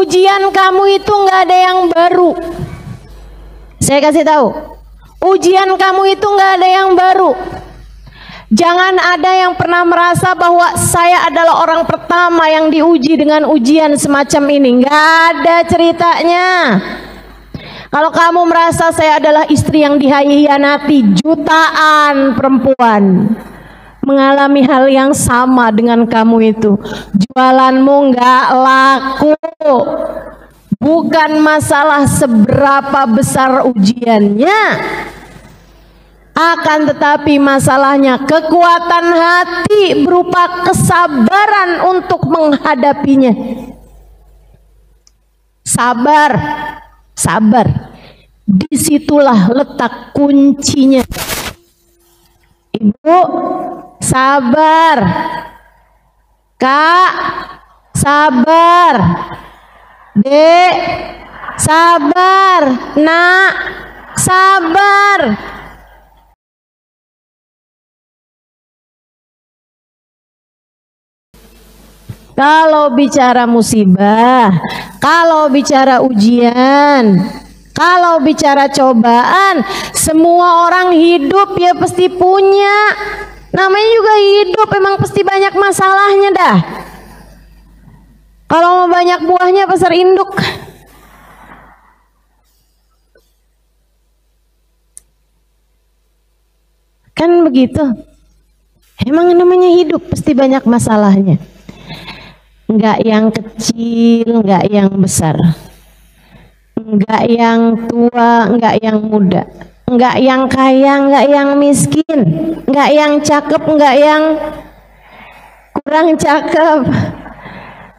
Ujian kamu itu nggak ada yang baru. Saya kasih tahu, ujian kamu itu nggak ada yang baru. Jangan ada yang pernah merasa bahwa saya adalah orang pertama yang diuji dengan ujian semacam ini. Nggak ada ceritanya. Kalau kamu merasa saya adalah istri yang dihianati, jutaan perempuan mengalami hal yang sama dengan kamu itu. Jualanmu nggak laku. Bukan masalah seberapa besar ujiannya, akan tetapi masalahnya kekuatan hati berupa kesabaran untuk menghadapinya. Sabar, sabar. Disitulah letak kuncinya. Ibu, sabar. Kak, sabar. Dek, sabar. Nak, sabar. Kalau bicara musibah, kalau bicara ujian, kalau bicara cobaan, semua orang hidup ya pasti punya. Namanya juga hidup, emang pasti banyak masalahnya dah. Kalau mau banyak buahnya pasar induk. Kan begitu. Emang namanya hidup pasti banyak masalahnya. Enggak yang kecil, enggak yang besar. Enggak yang tua, enggak yang muda. Enggak yang kaya, enggak yang miskin. Enggak yang cakep, enggak yang kurang cakep.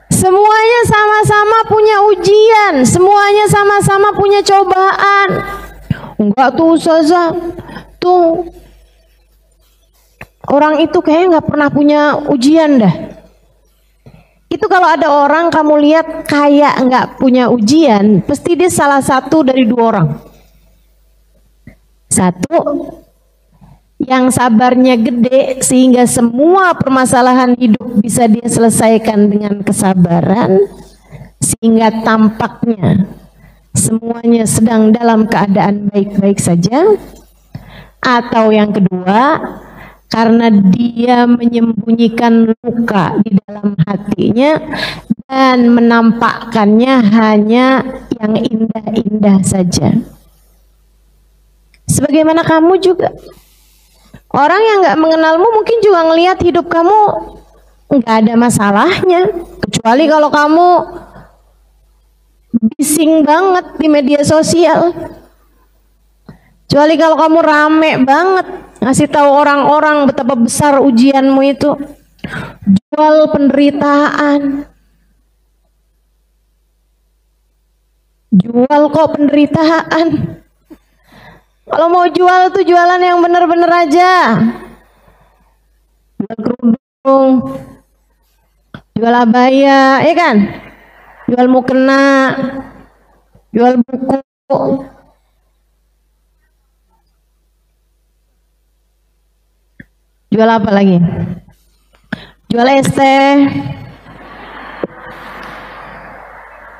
Semuanya sama-sama punya ujian, semuanya sama-sama punya cobaan. Enggak tuh Ustazah, tuh orang itu kayaknya nggak pernah punya ujian dah. Itu kalau ada orang kamu lihat kayak nggak punya ujian, pasti dia salah satu dari dua orang. Satu, yang sabarnya gede sehingga semua permasalahan hidup bisa dia selesaikan dengan kesabaran, sehingga tampaknya semuanya sedang dalam keadaan baik-baik saja. Atau yang kedua, karena dia menyembunyikan luka di dalam hatinya dan menampakkannya hanya yang indah-indah saja. Sebagaimana kamu juga, orang yang nggak mengenalmu mungkin juga ngelihat hidup kamu nggak ada masalahnya, kecuali kalau kamu bising banget di media sosial, kecuali kalau kamu rame banget ngasih tahu orang-orang betapa besar ujianmu itu, jual penderitaan, jual kok penderitaan. Kalau mau jual tuh jualan yang bener-bener aja, jual kerudung, jual abaya, ya kan, jual mukena, jual buku. Jual apa lagi? Jual es teh.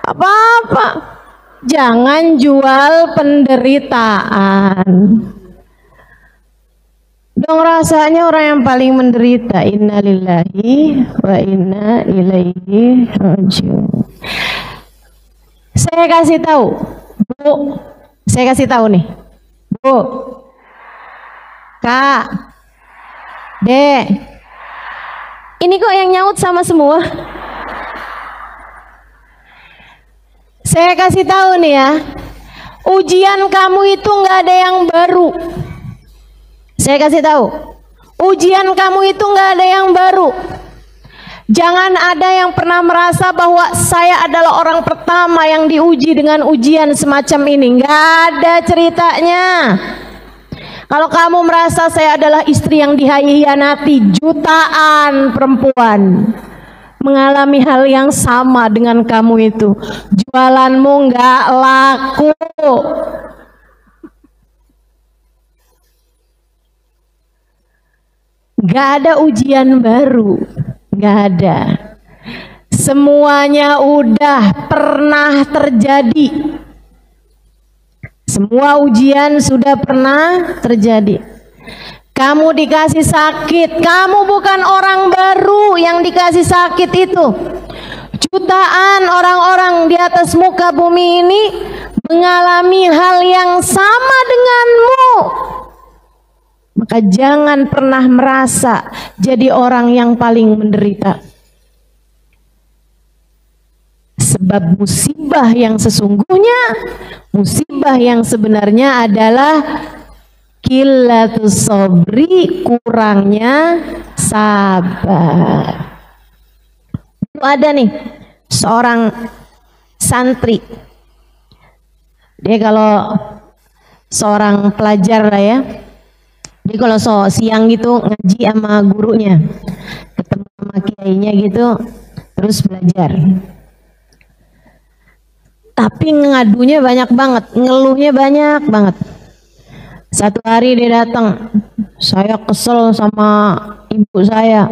Apa-apa. Jangan jual penderitaan. Dong rasanya orang yang paling menderita. Innalillahi wa inna ilaihi rajiun. Saya kasih tahu, Bu. Saya kasih tahu nih, Bu, Kak, Dek, ini kok yang nyaut sama semua. Saya kasih tahu nih ya, ujian kamu itu nggak ada yang baru. Saya kasih tahu, ujian kamu itu nggak ada yang baru. Jangan ada yang pernah merasa bahwa saya adalah orang pertama yang diuji dengan ujian semacam ini. Nggak ada ceritanya. Kalau kamu merasa saya adalah istri yang dihianati, jutaan perempuan mengalami hal yang sama dengan kamu itu. Jualanmu nggak laku. Nggak ada ujian baru, nggak ada. Semuanya udah pernah terjadi. Semua ujian sudah pernah terjadi. Kamu dikasih sakit, kamu bukan orang baru yang dikasih sakit itu. Jutaan orang-orang di atas muka bumi ini mengalami hal yang sama denganmu. Maka jangan pernah merasa jadi orang yang paling menderita. Sebab musibah yang sesungguhnya, musibah yang sebenarnya adalah qillatus sabri, kurangnya sabar. Itu ada nih seorang santri. Dia kalau seorang pelajar lah ya. Dia kalau siang gitu ngaji sama gurunya, ketemu sama kiainya gitu, terus belajar. Tapi ngadunya banyak banget, ngeluhnya banyak banget. Satu hari dia datang, saya kesel sama ibu saya.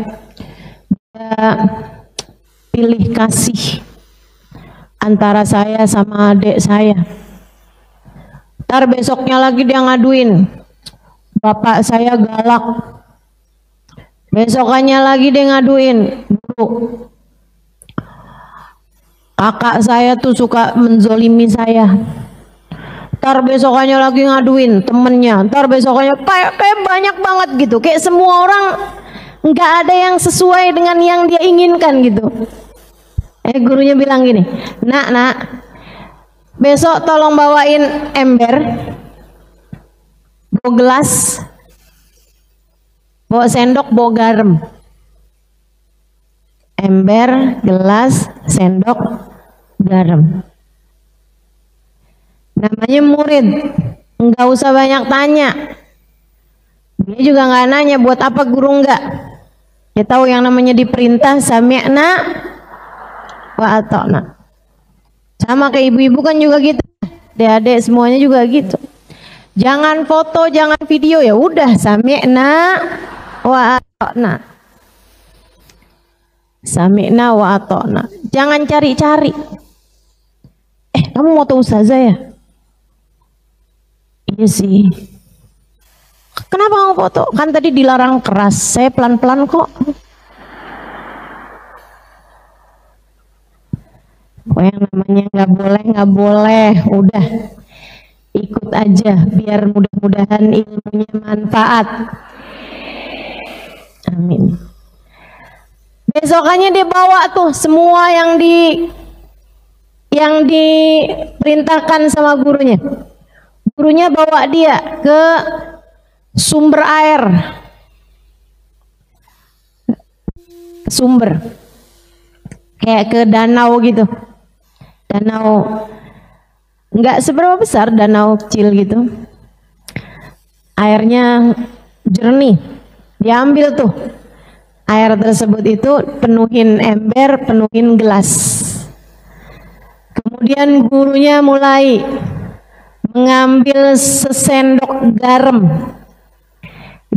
Dia pilih kasih antara saya sama adik saya. Ntar besoknya lagi dia ngaduin, bapak saya galak. Besokannya lagi dia ngaduin, bu, kakak saya tuh suka menzolimi saya. Ntar besokannya lagi ngaduin temennya. Ntar besokannya kayak banyak banget gitu. Kayak semua orang nggak ada yang sesuai dengan yang dia inginkan gitu. Gurunya bilang gini, nak, besok tolong bawain ember, bawa gelas, bawa sendok, bawa garam. Ember, gelas, sendok, garam. Namanya murid, nggak usah banyak tanya. Dia juga nggak nanya buat apa guru nggak. Dia tahu yang namanya diperintah sami'na wa ata'na. Sama kayak ibu-ibu kan juga gitu. Adik-adik semuanya juga gitu. Jangan foto, jangan video, ya udah sami'na wa ata'na. Sami'na wa ata'na. Jangan cari-cari. Kamu mau tahu ustazah ya? Iya sih. Kenapa kamu foto? Kan tadi dilarang keras. Saya pelan-pelan kok. Yang namanya nggak boleh. Udah ikut aja. Biar mudah-mudahan ilmunya manfaat. Amin. Besokannya dia bawa tuh semua yang diperintahkan sama gurunya. Gurunya bawa dia ke sumber air, sumber kayak ke danau gitu. Danau nggak seberapa besar, danau kecil gitu. Airnya jernih. Diambil tuh air tersebut, itu penuhin ember, penuhin gelas. Kemudian gurunya mulai mengambil sesendok garam,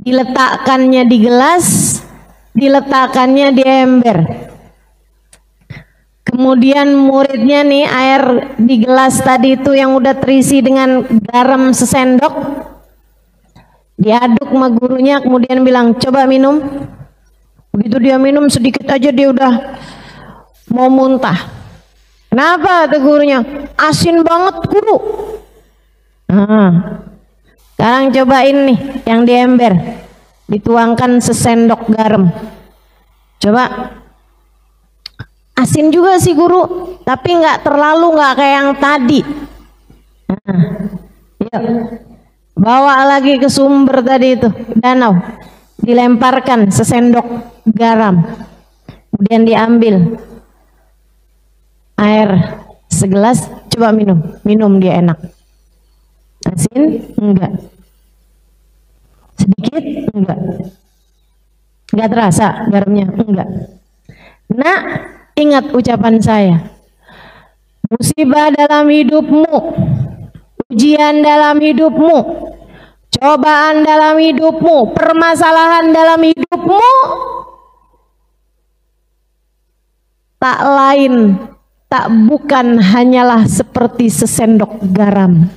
diletakkannya di gelas, diletakkannya di ember. Kemudian muridnya nih, air di gelas tadi itu yang udah terisi dengan garam sesendok, diaduk sama gurunya, kemudian bilang, coba minum. Begitu dia minum sedikit aja dia udah mau muntah. Kenapa tuh gurunya? Asin banget guru. Sekarang cobain nih yang di ember, dituangkan sesendok garam. Coba. Asin juga sih guru, tapi nggak terlalu, nggak kayak yang tadi. Yuk, bawa lagi ke sumber tadi itu, danau. Dilemparkan sesendok garam, kemudian diambil air segelas, coba minum dia enak. Asin? Enggak. Sedikit? Enggak terasa garamnya? Enggak. Nah, ingat ucapan saya, musibah dalam hidupmu, ujian dalam hidupmu, cobaan dalam hidupmu, permasalahan dalam hidupmu, tak lain, tak bukan hanyalah seperti sesendok garam.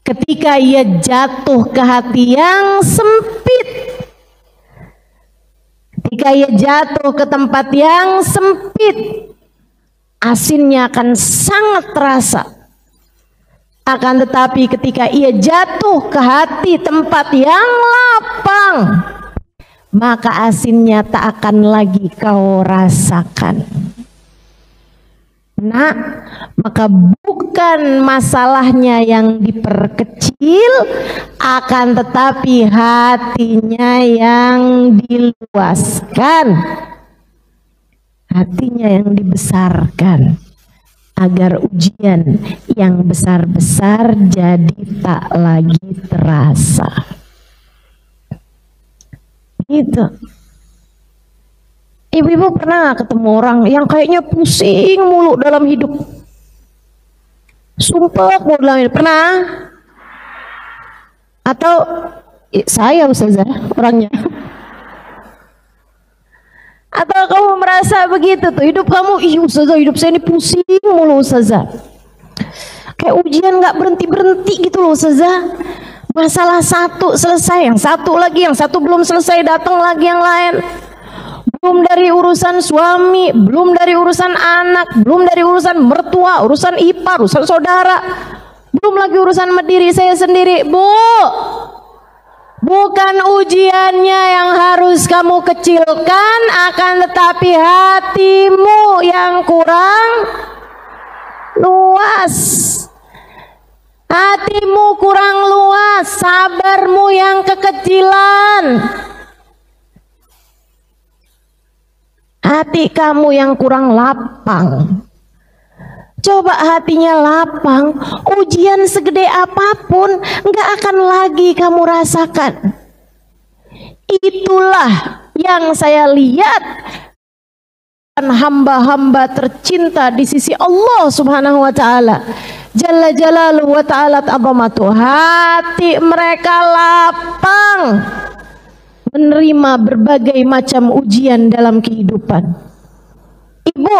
Ketika ia jatuh ke hati yang sempit, ketika ia jatuh ke tempat yang sempit, asinnya akan sangat terasa. Akan tetapi ketika ia jatuh ke hati tempat yang lapang, maka asinnya tak akan lagi kau rasakan. Nah, maka bukan masalahnya yang diperkecil, akan tetapi hatinya yang diluaskan, hatinya yang dibesarkan, agar ujian yang besar-besar jadi tak lagi terasa. Gitu. Ibu-ibu pernah ketemu orang yang kayaknya pusing mulu dalam hidup, sumpah mulu dalam hidup? Pernah? Atau saya Ustazah orangnya? Atau kamu merasa begitu tuh, hidup kamu, Ustazah hidup saya ini pusing mulu Ustazah, kayak ujian gak berhenti-berhenti gitu loh Ustazah. Masalah satu selesai, yang satu lagi, yang satu belum selesai, datang lagi yang lain. Belum dari urusan suami, belum dari urusan anak, belum dari urusan mertua, urusan ipar, urusan saudara, belum lagi urusan diri saya sendiri. Bu, bukan ujiannya yang harus kamu kecilkan, akan tetapi hatimu yang kurang luas. Hatimu kurang luas, sabarmu yang kekecilan. Hati kamu yang kurang lapang. Coba hatinya lapang, ujian segede apapun nggak akan lagi kamu rasakan. Itulah yang saya lihat hamba-hamba tercinta di sisi Allah Subhanahu wa taala. Jalla jalaluhu wa ta'ala ta'zamatu. Hati mereka lapang menerima berbagai macam ujian dalam kehidupan. Ibu,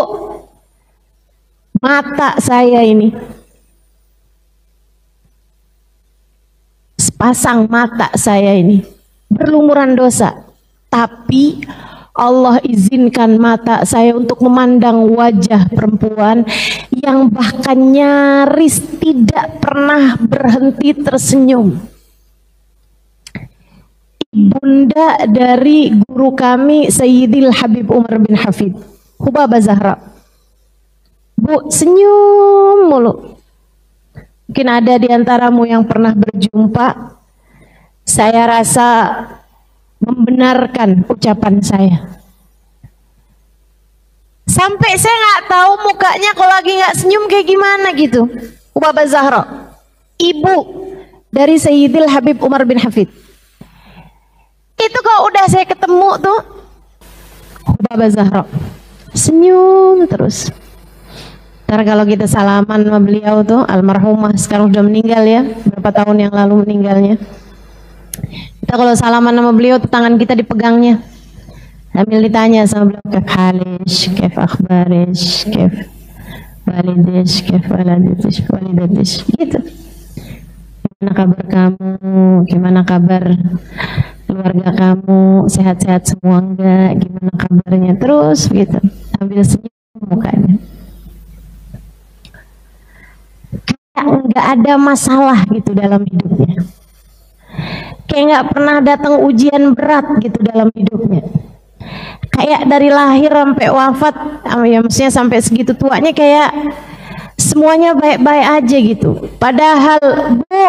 mata saya ini, sepasang mata saya ini berlumuran dosa, tapi Allah izinkan mata saya untuk memandang wajah perempuan yang bahkan nyaris tidak pernah berhenti tersenyum. Bunda dari guru kami Sayyidil Habib Umar bin Hafid, Hubabah Zahra. Bu, senyum mulu. Mungkin ada di antaramu yang pernah berjumpa. Saya rasa membenarkan ucapan saya. Sampai saya nggak tahu mukanya kalau lagi nggak senyum kayak gimana gitu. Hubabah Zahra, ibu dari Sayyidil Habib Umar bin Hafid. Itu kalau udah saya ketemu tuh Hubabah Zahra senyum terus. Ntar kalau kita salaman sama beliau tuh, almarhumah sekarang udah meninggal ya, berapa tahun yang lalu meninggalnya. Kita kalau salaman sama beliau tuh tangan kita dipegangnya sambil ditanya sama beliau, kef halish, kef akhbarish, kef walidish, kef walidatish, gitu. Gimana kabar kamu, gimana kabar keluarga kamu, sehat-sehat semua enggak, gimana kabarnya, terus gitu sambil senyum mukanya, kayak enggak ada masalah gitu dalam hidupnya, kayak enggak pernah datang ujian berat gitu dalam hidupnya, kayak dari lahir sampai wafat, ya maksudnya sampai segitu tuanya kayak semuanya baik-baik aja gitu. Padahal Bu,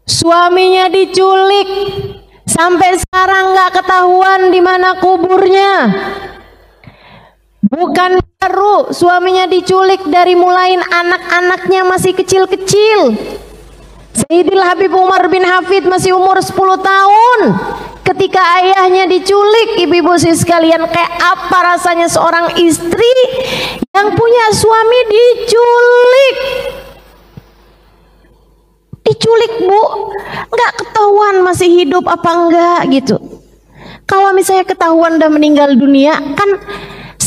suaminya diculik, sampai sekarang nggak ketahuan di mana kuburnya. Bukan baru suaminya diculik, dari mulai anak-anaknya masih kecil-kecil. Sayyidil Habib Umar bin Hafid masih umur 10 tahun ketika ayahnya diculik. Ibu-ibu sekalian, kayak apa rasanya seorang istri yang punya suami diculik? Diculik Bu, nggak ketahuan masih hidup apa enggak gitu. Kalau misalnya ketahuan udah meninggal dunia, kan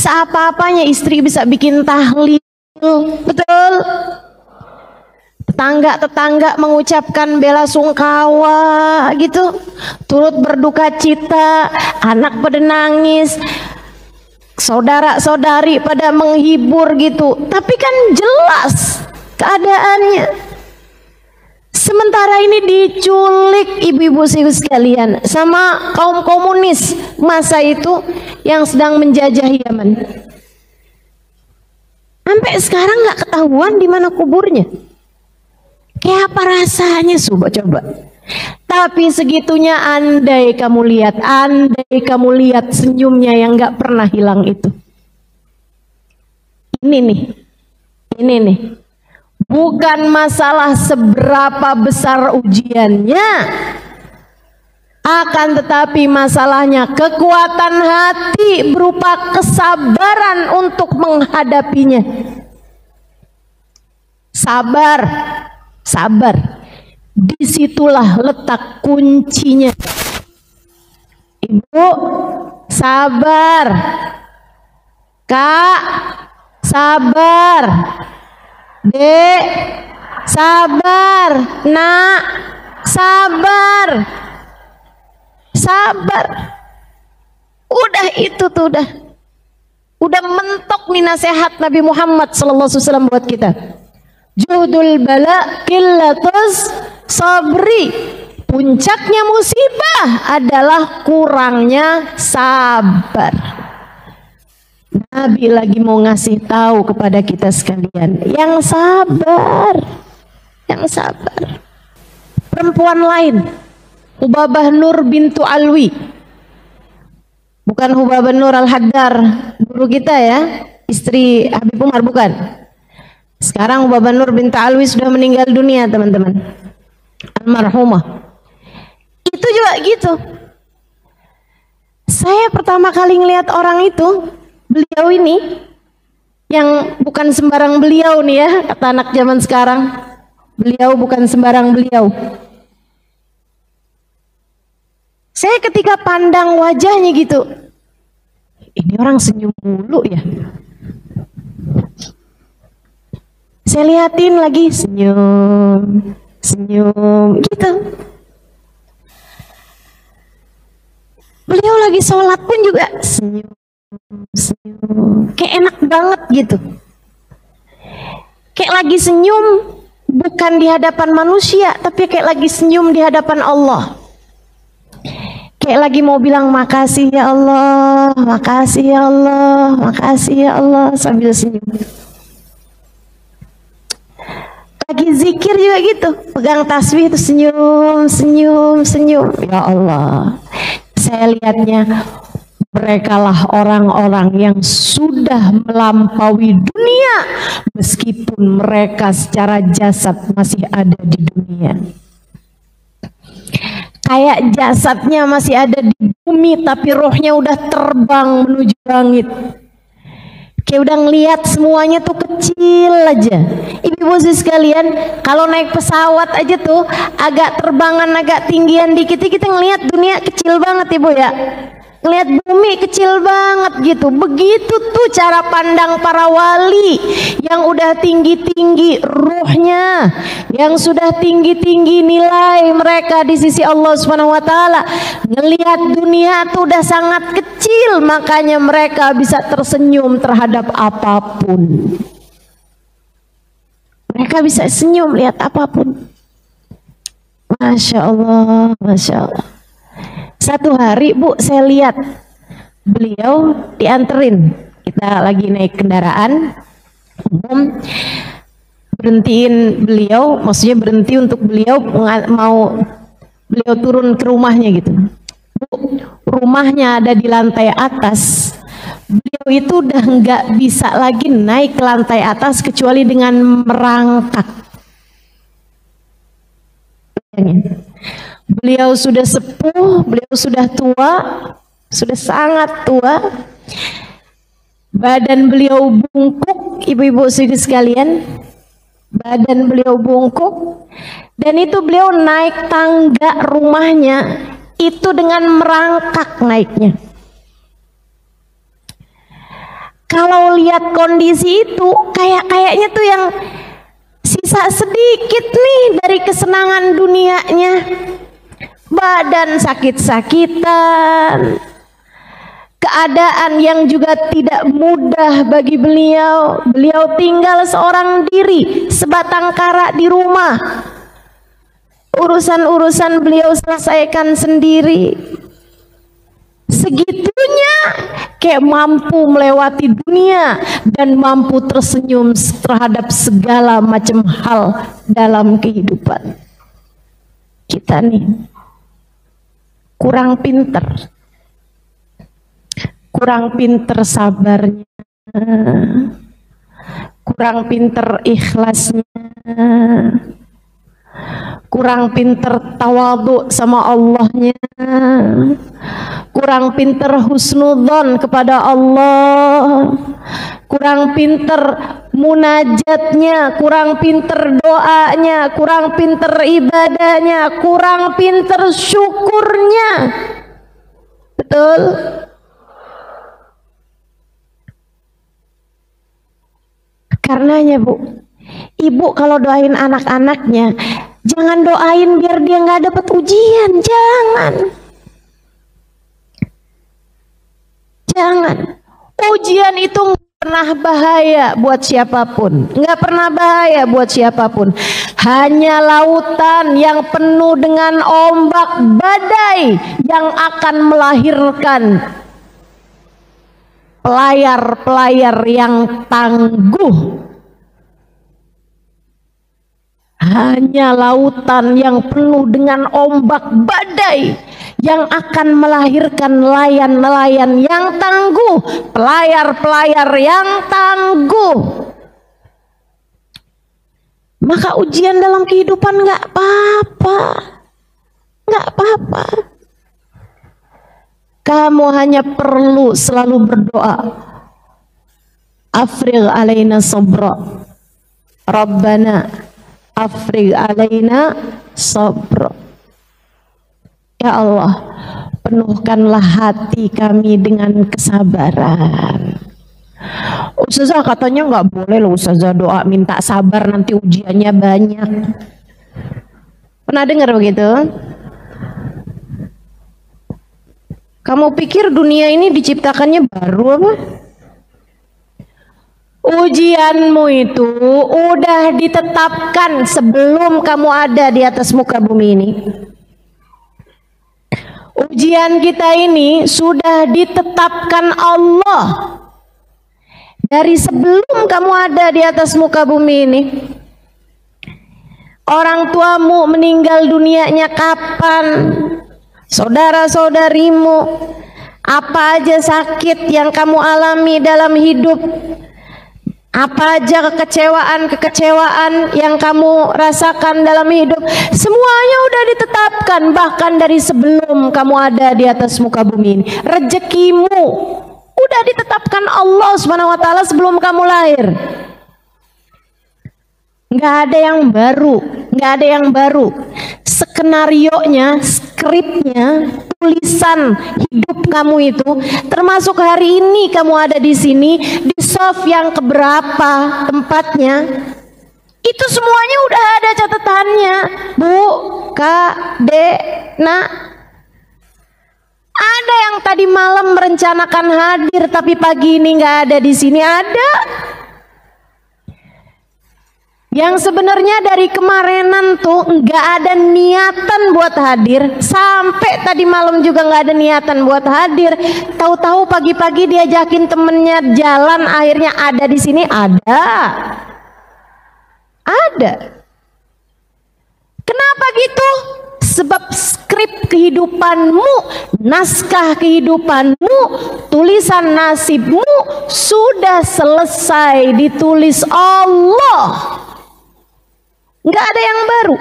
Seapa-apanya istri bisa bikin tahlil, betul? Tetangga-tetangga mengucapkan bela sungkawa gitu, turut berduka cita, anak pada nangis, saudara-saudari pada menghibur gitu. Tapi kan jelas keadaannya. Sementara ini diculik ibu-ibu sekalian sama kaum komunis masa itu yang sedang menjajah Yaman. Sampai sekarang nggak ketahuan di mana kuburnya. Kayak apa rasanya coba. Tapi segitunya, andai kamu lihat senyumnya yang nggak pernah hilang itu. Ini nih. Bukan masalah seberapa besar ujiannya, akan tetapi masalahnya kekuatan hati berupa kesabaran untuk menghadapinya. Sabar. Disitulah letak kuncinya. Ibu, sabar. Kak, sabar. Dek, sabar. Nak, sabar. Udah itu tuh udah mentok nih nasihat Nabi Muhammad SAW buat kita. Juhdul bala qillatus sabri. Puncaknya musibah adalah kurangnya sabar. Nabi lagi mau ngasih tahu kepada kita sekalian, yang sabar. Perempuan lain, Hubabah Nur bintu Alwi, bukan Hubabah Nur Al-Haddar guru kita ya, istri Habib Umar, bukan. Sekarang Hubabah Nur bintu Alwi sudah meninggal dunia, teman-teman, almarhumah. Itu juga gitu. Saya pertama kali ngelihat orang itu, beliau ini, yang bukan sembarang beliau nih ya, kata anak zaman sekarang. Beliau bukan sembarang beliau. Saya ketika pandang wajahnya gitu, ini orang senyum mulu ya. Saya lihatin lagi, senyum gitu. Beliau lagi sholat pun juga senyum. Kayak enak banget gitu. Kayak lagi senyum bukan di hadapan manusia, tapi kayak lagi senyum di hadapan Allah. Kayak lagi mau bilang makasih ya Allah, makasih ya Allah, makasih ya Allah, sambil senyum. Lagi zikir juga gitu, pegang tasbih itu senyum. Ya Allah, saya lihatnya merekalah orang-orang yang sudah melampaui dunia meskipun mereka secara jasad masih ada di dunia. Kayak jasadnya masih ada di bumi tapi rohnya udah terbang menuju langit. Kayak udah ngelihat semuanya tuh kecil aja. Ibu-ibu sekalian, kalau naik pesawat aja tuh agak terbangan, agak tinggian dikit, kita ngelihat dunia kecil banget ibu ya. Ngelihat bumi kecil banget gitu. Begitu tuh cara pandang para wali yang udah tinggi-tinggi ruhnya, yang sudah tinggi-tinggi nilai mereka di sisi Allah Subhanahu wa taala. Ngelihat dunia tuh udah sangat kecil, makanya mereka bisa tersenyum terhadap apapun. Mereka bisa senyum lihat apapun. Masya Allah, Masya Allah. Satu hari Bu, saya lihat beliau dianterin, kita lagi naik kendaraan umum, berhentiin beliau, maksudnya berhenti untuk beliau mau beliau turun ke rumahnya gitu. Bu, rumahnya ada di lantai atas. Beliau itu udah nggak bisa lagi naik ke lantai atas kecuali dengan merangkak. Beliau sudah sepuh, beliau sudah tua, sudah sangat tua. Badan beliau bungkuk, ibu-ibu sekalian. Badan beliau bungkuk. Dan itu beliau naik tangga rumahnya, itu dengan merangkak naiknya. Kalau lihat kondisi itu, kayaknya tuh yang sisa sedikit nih dari kesenangan dunianya. Badan sakit-sakitan, keadaan yang juga tidak mudah bagi beliau. Beliau tinggal seorang diri, sebatang kara di rumah. Urusan-urusan beliau selesaikan sendiri. Segitunya kayak mampu melewati dunia dan mampu tersenyum terhadap segala macam hal dalam kehidupan. Kita nih kurang pinter sabarnya, kurang pinter ikhlasnya, kurang pinter tawadhu sama Allahnya, kurang pinter husnudzon kepada Allah, kurang pinter munajatnya, kurang pinter doanya, kurang pinter ibadahnya, kurang pinter syukurnya. Betul? Karenanya Bu, ibu kalau doain anak-anaknya, jangan doain biar dia nggak dapat ujian, jangan. Ujian itu nggak pernah bahaya buat siapapun, nggak pernah bahaya buat siapapun. Hanya lautan yang penuh dengan ombak badai yang akan melahirkan pelayar-pelayar yang tangguh. Hanya lautan yang penuh dengan ombak badai yang akan melahirkan nelayan-nelayan yang tangguh, pelayar-pelayar yang tangguh. Maka ujian dalam kehidupan nggak apa-apa, nggak apa-apa. Kamu hanya perlu selalu berdoa, afrigh alaina sabra, Rabbana afrigh alaina sabra. Ya Allah, penuhkanlah hati kami dengan kesabaran. Ustazah katanya nggak boleh loh Ustazah doa minta sabar nanti ujiannya banyak. Pernah dengar begitu? Kamu pikir dunia ini diciptakannya baru apa? Ujianmu itu udah ditetapkan sebelum kamu ada di atas muka bumi ini. Ujian kita ini sudah ditetapkan Allah dari sebelum kamu ada di atas muka bumi ini. Orang tuamu meninggal dunianya kapan? Saudara-saudarimu, apa aja sakit yang kamu alami dalam hidup, apa aja kekecewaan yang kamu rasakan dalam hidup, semuanya udah ditetapkan bahkan dari sebelum kamu ada di atas muka bumi ini. Rezekimu udah ditetapkan Allah SWT sebelum kamu lahir. Nggak ada yang baru, nggak ada yang baru. Skenarionya, skripnya, tulisan hidup kamu itu, termasuk hari ini kamu ada di sini, di soft yang keberapa tempatnya, itu semuanya udah ada catatannya, Bu, Kak, Dek, Nak. Ada yang tadi malam merencanakan hadir tapi pagi ini nggak ada di sini, ada. Yang sebenarnya dari kemarinan tuh nggak ada niatan buat hadir, sampai tadi malam juga nggak ada niatan buat hadir. Tahu-tahu pagi-pagi diajakin temennya jalan, akhirnya ada di sini. Ada. Kenapa gitu? Sebab skrip kehidupanmu, naskah kehidupanmu, tulisan nasibmu sudah selesai ditulis Allah. Nggak ada yang baru.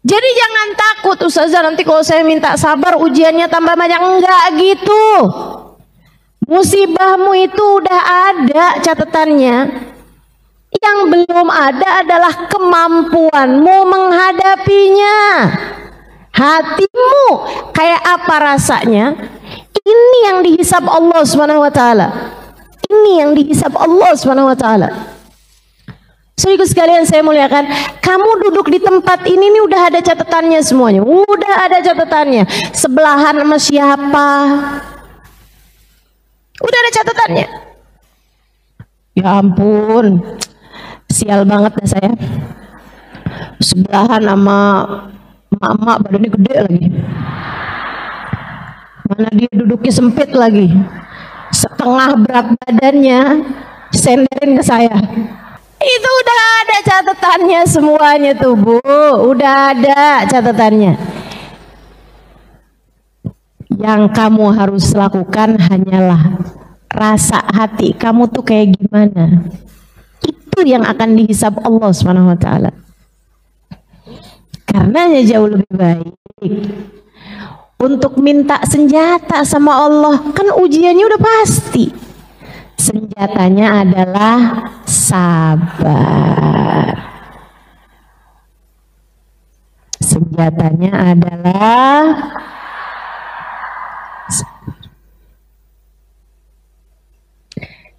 Jadi jangan takut Ustazah nanti kalau saya minta sabar ujiannya tambah banyak. Enggak gitu. Musibahmu itu udah ada catatannya. Yang belum ada adalah kemampuanmu menghadapinya. Hatimu kayak apa rasanya? Ini yang dihisab Allah SWT. Ini yang dihisab Allah Subhanahu wa taala. Saudaraku sekalian saya muliakan, kamu duduk di tempat ini nih udah ada catatannya semuanya. Udah ada catatannya. Sebelahan sama siapa? Udah ada catatannya. Ya ampun. Sial banget dah saya. Sebelahan sama emak-emak badannya gede lagi. Mana dia duduknya sempit lagi. Setengah berat badannya senderin ke saya. Itu udah ada catatannya semuanya tuh Bu. Udah ada catatannya. Yang kamu harus lakukan hanyalah rasa hati kamu tuh kayak gimana. Itu yang akan dihisab Allah Subhanahu wa taala. Karenanya jauh lebih baik untuk minta senjata sama Allah, kan ujiannya udah pasti. Senjatanya adalah sabar. Senjatanya adalah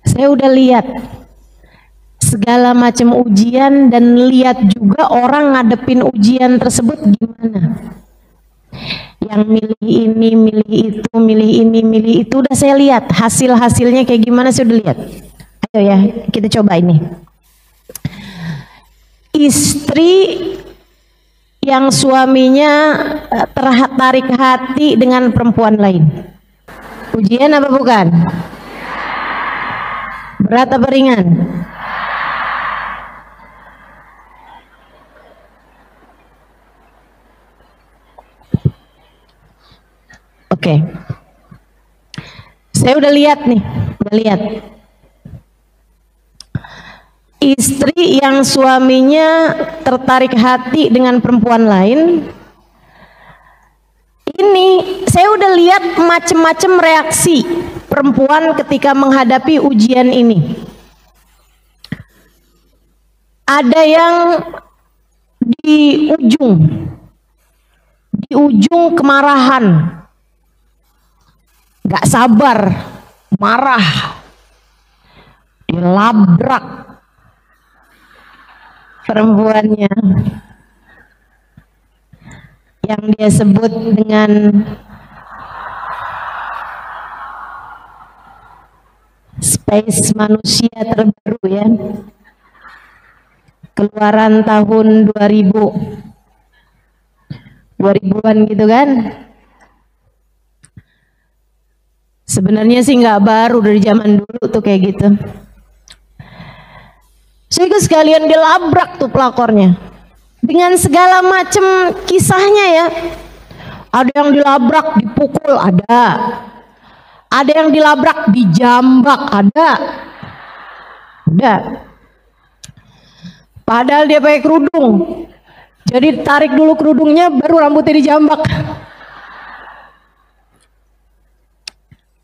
saya udah lihat segala macam ujian dan lihat juga orang ngadepin ujian tersebut gimana. Yang milih ini, milih itu, milih ini, milih itu, udah saya lihat hasil-hasilnya kayak gimana, saya udah lihat. Ayo ya, kita coba ini. Istri yang suaminya tertarik hati dengan perempuan lain. Ujian apa bukan? Berat apa ringan? Oke. Saya udah lihat nih, udah lihat. Istri yang suaminya tertarik hati dengan perempuan lain. Ini saya udah lihat macam-macam reaksi perempuan ketika menghadapi ujian ini. Ada yang di ujung kemarahan. Gak sabar, marah, dilabrak perempuannya yang dia sebut dengan space manusia terbaru ya, keluaran tahun 2000-an gitu kan. Sebenarnya sih nggak baru, dari zaman dulu tuh kayak gitu. Sehingga sekalian dilabrak tuh pelakornya dengan segala macam kisahnya ya. Ada yang dilabrak dipukul, ada yang dilabrak dijambak, ada. Padahal dia pakai kerudung, jadi tarik dulu kerudungnya baru rambutnya dijambak.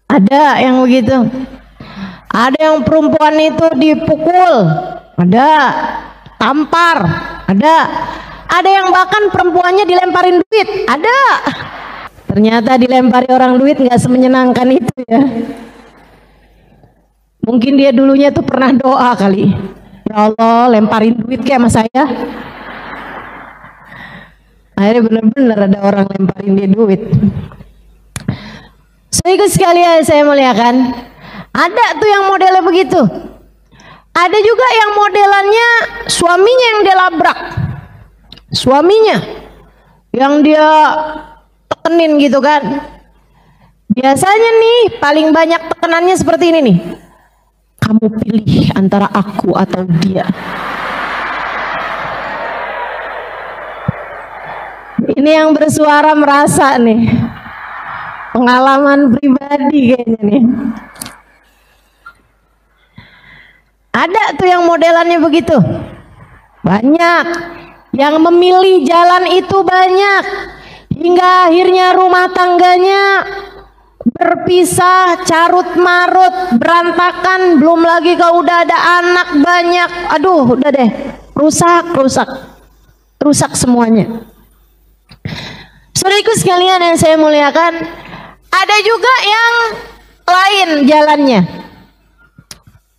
Ada yang begitu. Ada yang perempuan itu dipukul, ada, tampar, ada yang bahkan perempuannya dilemparin duit, ada. Ternyata dilempari orang duit nggak semenyenangkan itu ya. Mungkin dia dulunya tuh pernah doa kali, ya Allah lemparin duit kayak sama saya. Akhirnya bener-bener ada orang lemparin dia duit. Saudara sekalian saya muliakan, ada tuh yang modelnya begitu. Ada juga yang modelannya suaminya yang dia labrak, suaminya yang dia tekenin gitu kan. Biasanya nih paling banyak tekenannya seperti ini nih, kamu pilih antara aku atau dia. Ini yang bersuara merasa nih, pengalaman pribadi kayaknya nih. Ada tuh yang modelannya begitu. Banyak yang memilih jalan itu, banyak. Hingga akhirnya rumah tangganya berpisah, carut marut, berantakan. Belum lagi kalau udah ada anak banyak, aduh udah deh, rusak semuanya. Saudaraku sekalian yang saya muliakan, ada juga yang lain jalannya.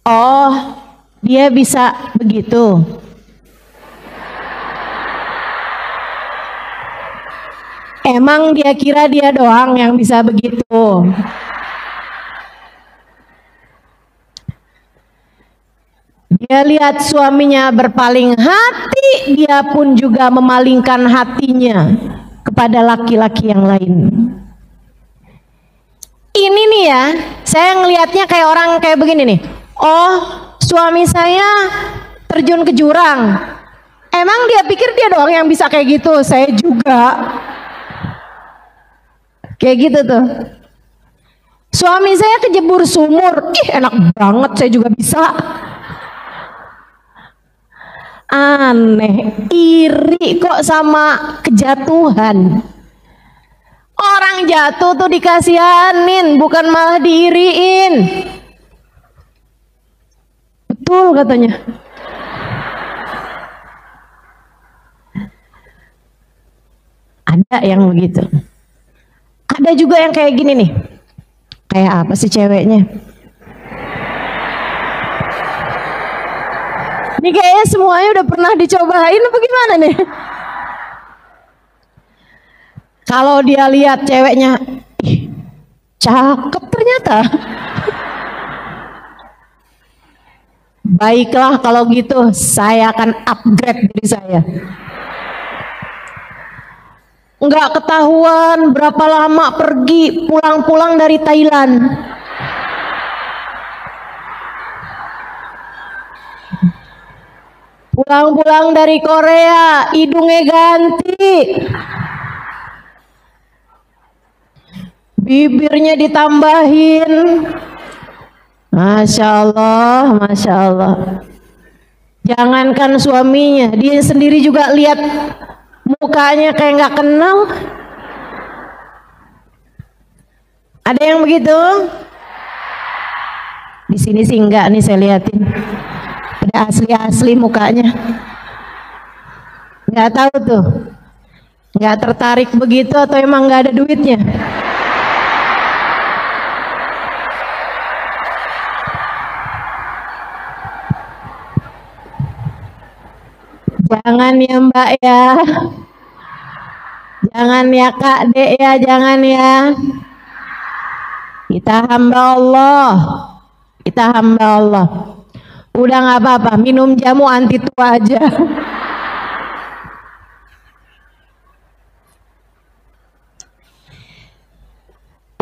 Oh, dia bisa begitu. Emang dia kira dia doang yang bisa begitu? Dia lihat suaminya berpaling hati, dia pun juga memalingkan hatinya kepada laki-laki yang lain. Ini nih ya, saya ngelihatnya kayak orang kayak begini nih. Oh, suami saya terjun ke jurang. Emang dia pikir dia doang yang bisa kayak gitu? Saya juga. Kayak gitu tuh. Suami saya kejebur sumur. Ih, enak banget, saya juga bisa. Aneh, iri kok sama kejatuhan. Orang jatuh tuh dikasihanin, bukan malah diiriin. Betul katanya. Ada yang begitu. Ada juga yang kayak gini nih. Kayak apa sih ceweknya? Ini kayaknya semuanya udah pernah dicobain apa gimana nih? Kalau dia lihat ceweknya, ih, cakep ternyata. Baiklah kalau gitu, saya akan upgrade diri saya. Nggak ketahuan berapa lama pergi, pulang-pulang dari Thailand. Pulang-pulang dari Korea, hidungnya ganti, bibirnya ditambahin. Masya Allah, Masya Allah. Jangankan suaminya, dia sendiri juga lihat mukanya kayak nggak kenal. Ada yang begitu? Di sini sih enggak nih, saya liatin. Ada asli-asli mukanya. Nggak tahu tuh, nggak tertarik begitu atau emang nggak ada duitnya. Jangan ya Mbak ya, jangan ya Kak Dek ya, jangan ya. Kita hamba Allah, kita hamba Allah. Udah nggak apa-apa, minum jamu anti tua aja.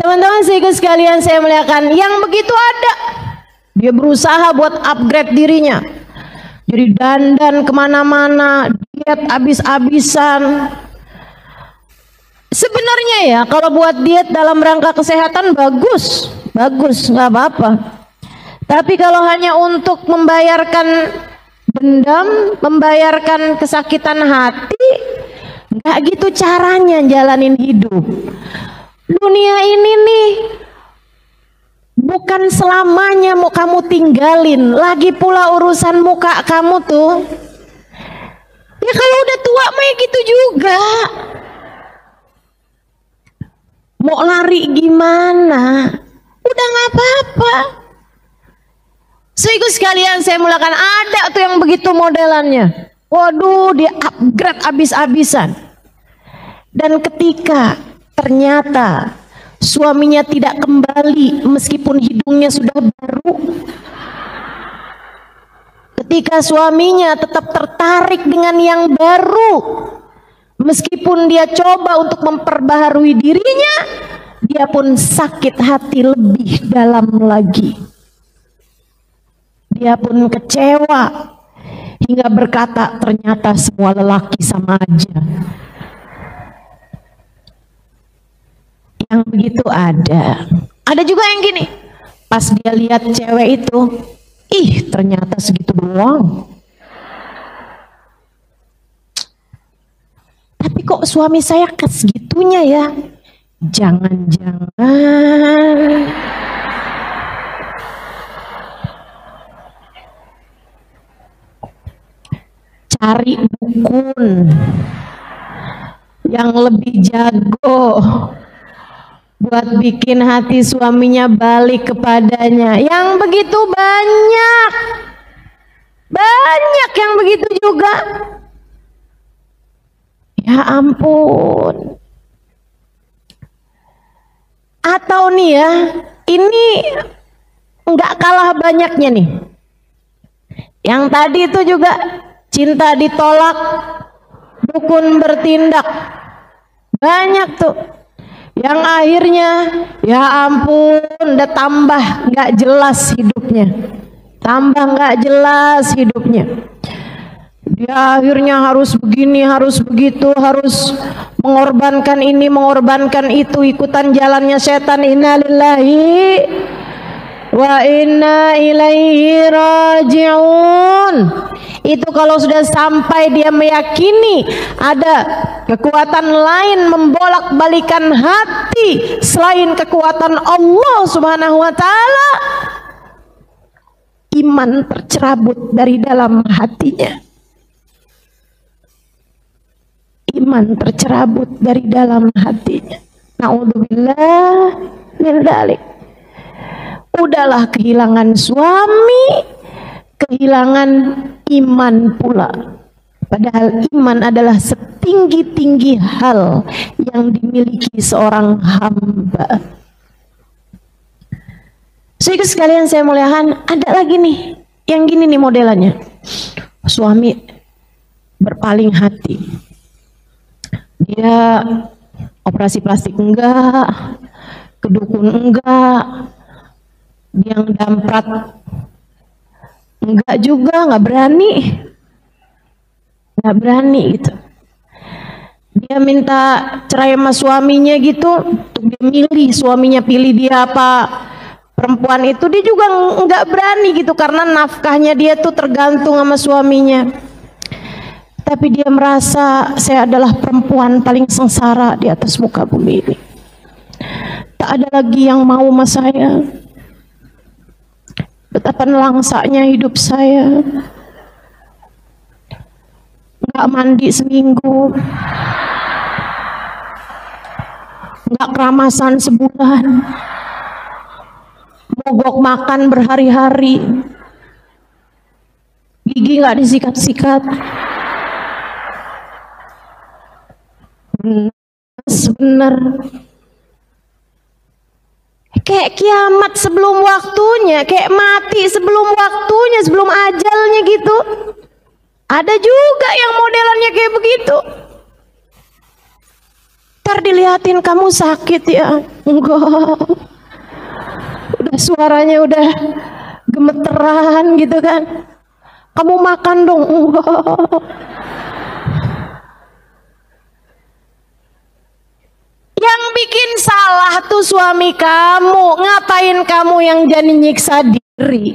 Teman-teman seiku sekalian, saya muliakan, yang begitu ada. Dia berusaha buat upgrade dirinya. Jadi dandan kemana-mana, diet abis-abisan. Sebenarnya ya, kalau buat diet dalam rangka kesehatan bagus, bagus, nggak apa-apa. Tapi kalau hanya untuk membayarkan dendam, membayarkan kesakitan hati, nggak gitu caranya jalanin hidup. Dunia ini nih bukan selamanya mau kamu tinggalin. Lagi pula urusan muka kamu tuh, ya kalau udah tua mah gitu juga. Mau lari gimana? Udah nggak apa-apa. Seiku sekalian, saya mulakan ada tuh yang begitu modelannya. Waduh, dia upgrade abis-abisan. Dan ketika ternyata suaminya tidak kembali meskipun hidungnya sudah baru, ketika suaminya tetap tertarik dengan yang baru, meskipun dia coba untuk memperbaharui dirinya, dia pun sakit hati lebih dalam lagi. Dia pun kecewa hingga berkata, ternyata semua lelaki sama aja. Yang begitu ada. Ada juga yang gini, pas dia lihat cewek itu, ih ternyata segitu doang. Tapi kok suami saya segitunya ya? Jangan-jangan cari dukun yang lebih jago, buat bikin hati suaminya balik kepadanya. Yang begitu banyak yang begitu juga. Ya ampun. Atau nih ya, ini nggak kalah banyaknya nih. Yang tadi itu juga cinta ditolak, dukun bertindak. Banyak tuh. Yang akhirnya ya ampun, udah tambah nggak jelas hidupnya. Tambah nggak jelas hidupnya. Dia akhirnya harus begini, harus begitu, harus mengorbankan ini, mengorbankan itu, ikutan jalannya setan. Innalillahi wa inna ilaihi raji'un. Itu kalau sudah sampai dia meyakini ada kekuatan lain membolak-balikan hati selain kekuatan Allah Subhanahu wa taala, iman tercerabut dari dalam hatinya. Iman tercerabut dari dalam hatinya. Naudzubillah min dzalik. Udahlah kehilangan suami, kehilangan iman pula. Padahal iman adalah setinggi-tinggi hal yang dimiliki seorang hamba. Saudara sekalian saya muliakan, ada lagi nih yang gini nih modelannya. Suami berpaling hati. Dia operasi plastik enggak, kedukun enggak, dia ngedamprat enggak juga, nggak berani gitu. Dia minta cerai sama suaminya gitu, untuk dia milih suaminya, pilih dia apa perempuan itu, dia juga nggak berani gitu karena nafkahnya dia tuh tergantung sama suaminya. Tapi dia merasa saya adalah perempuan paling sengsara di atas muka bumi ini. Tak ada lagi yang mau sama saya. Betapa nelangsanya hidup saya. Nggak mandi seminggu. Nggak keramasan sebulan. Mogok makan berhari-hari. Gigi nggak disikat-sikat. Bener, kayak kiamat sebelum waktunya, kayak mati sebelum waktunya, sebelum ajalnya gitu. Ada juga yang modelannya kayak begitu. Ntar dilihatin kamu sakit ya, enggak, udah suaranya udah gemeteran gitu kan, kamu makan dong, enggak. Yang bikin salah tuh suami kamu. Ngapain kamu yang jadi nyiksa diri?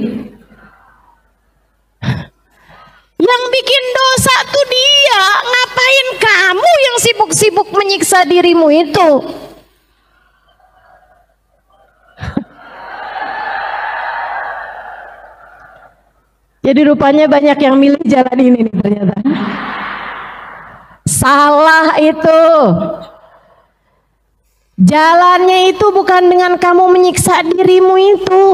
Yang bikin dosa tuh dia. Ngapain kamu yang sibuk-sibuk menyiksa dirimu itu? Jadi rupanya banyak yang milih jalan ini nih ternyata. Salah itu. Jalannya itu bukan dengan kamu menyiksa dirimu itu.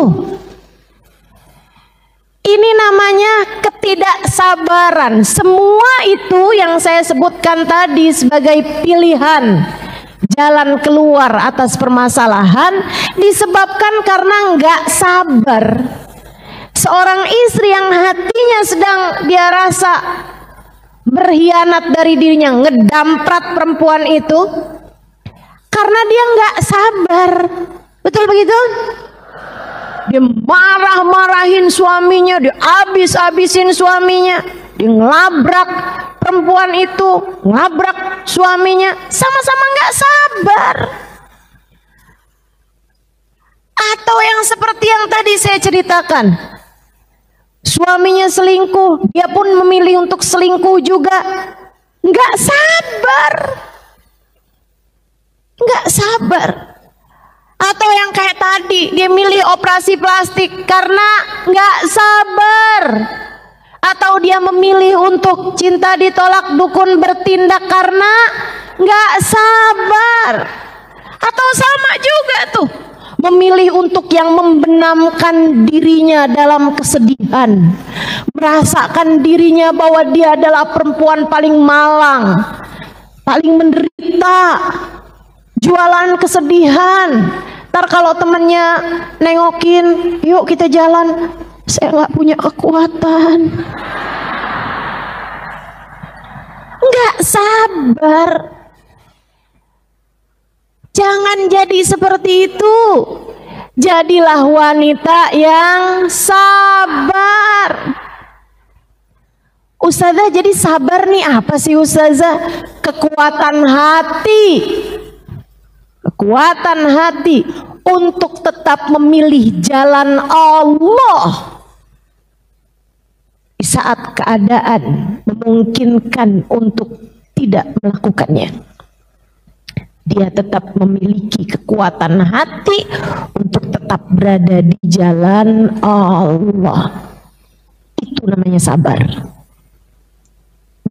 Ini namanya ketidaksabaran. Semua itu yang saya sebutkan tadi sebagai pilihan jalan keluar atas permasalahan disebabkan karena nggak sabar. Seorang istri yang hatinya sedang dia rasa berkhianat dari dirinya, ngedamprat perempuan itu karena dia nggak sabar. Betul begitu? Dia marah-marahin suaminya, dia habis-habisin suaminya, dia ngelabrak perempuan itu, ngelabrak suaminya, sama-sama nggak sabar. Atau yang seperti yang tadi saya ceritakan, suaminya selingkuh, dia pun memilih untuk selingkuh juga, nggak sabar. Nggak sabar. Atau yang kayak tadi, dia milih operasi plastik karena nggak sabar. Atau dia memilih untuk cinta ditolak, dukun bertindak karena nggak sabar. Atau sama juga tuh, memilih untuk yang membenamkan dirinya dalam kesedihan, merasakan dirinya bahwa dia adalah perempuan paling malang, paling menderita, jualan kesedihan. Ntar kalau temennya nengokin, yuk kita jalan, saya nggak punya kekuatan, nggak sabar. Jangan jadi seperti itu. Jadilah wanita yang sabar. Ustazah, jadi sabar nih apa sih Ustazah? Kekuatan hati. Kekuatan hati untuk tetap memilih jalan Allah di saat keadaan memungkinkan untuk tidak melakukannya. Dia tetap memiliki kekuatan hati untuk tetap berada di jalan Allah. Itu namanya sabar.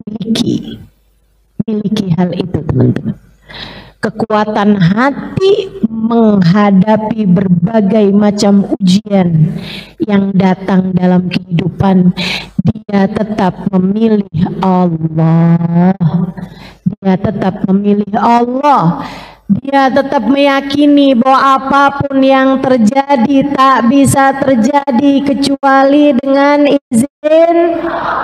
Miliki hal itu, teman-teman. Kekuatan hati menghadapi berbagai macam ujian yang datang dalam kehidupan. Dia tetap memilih Allah. Dia tetap memilih Allah. Dia tetap meyakini bahwa apapun yang terjadi tak bisa terjadi kecuali dengan izin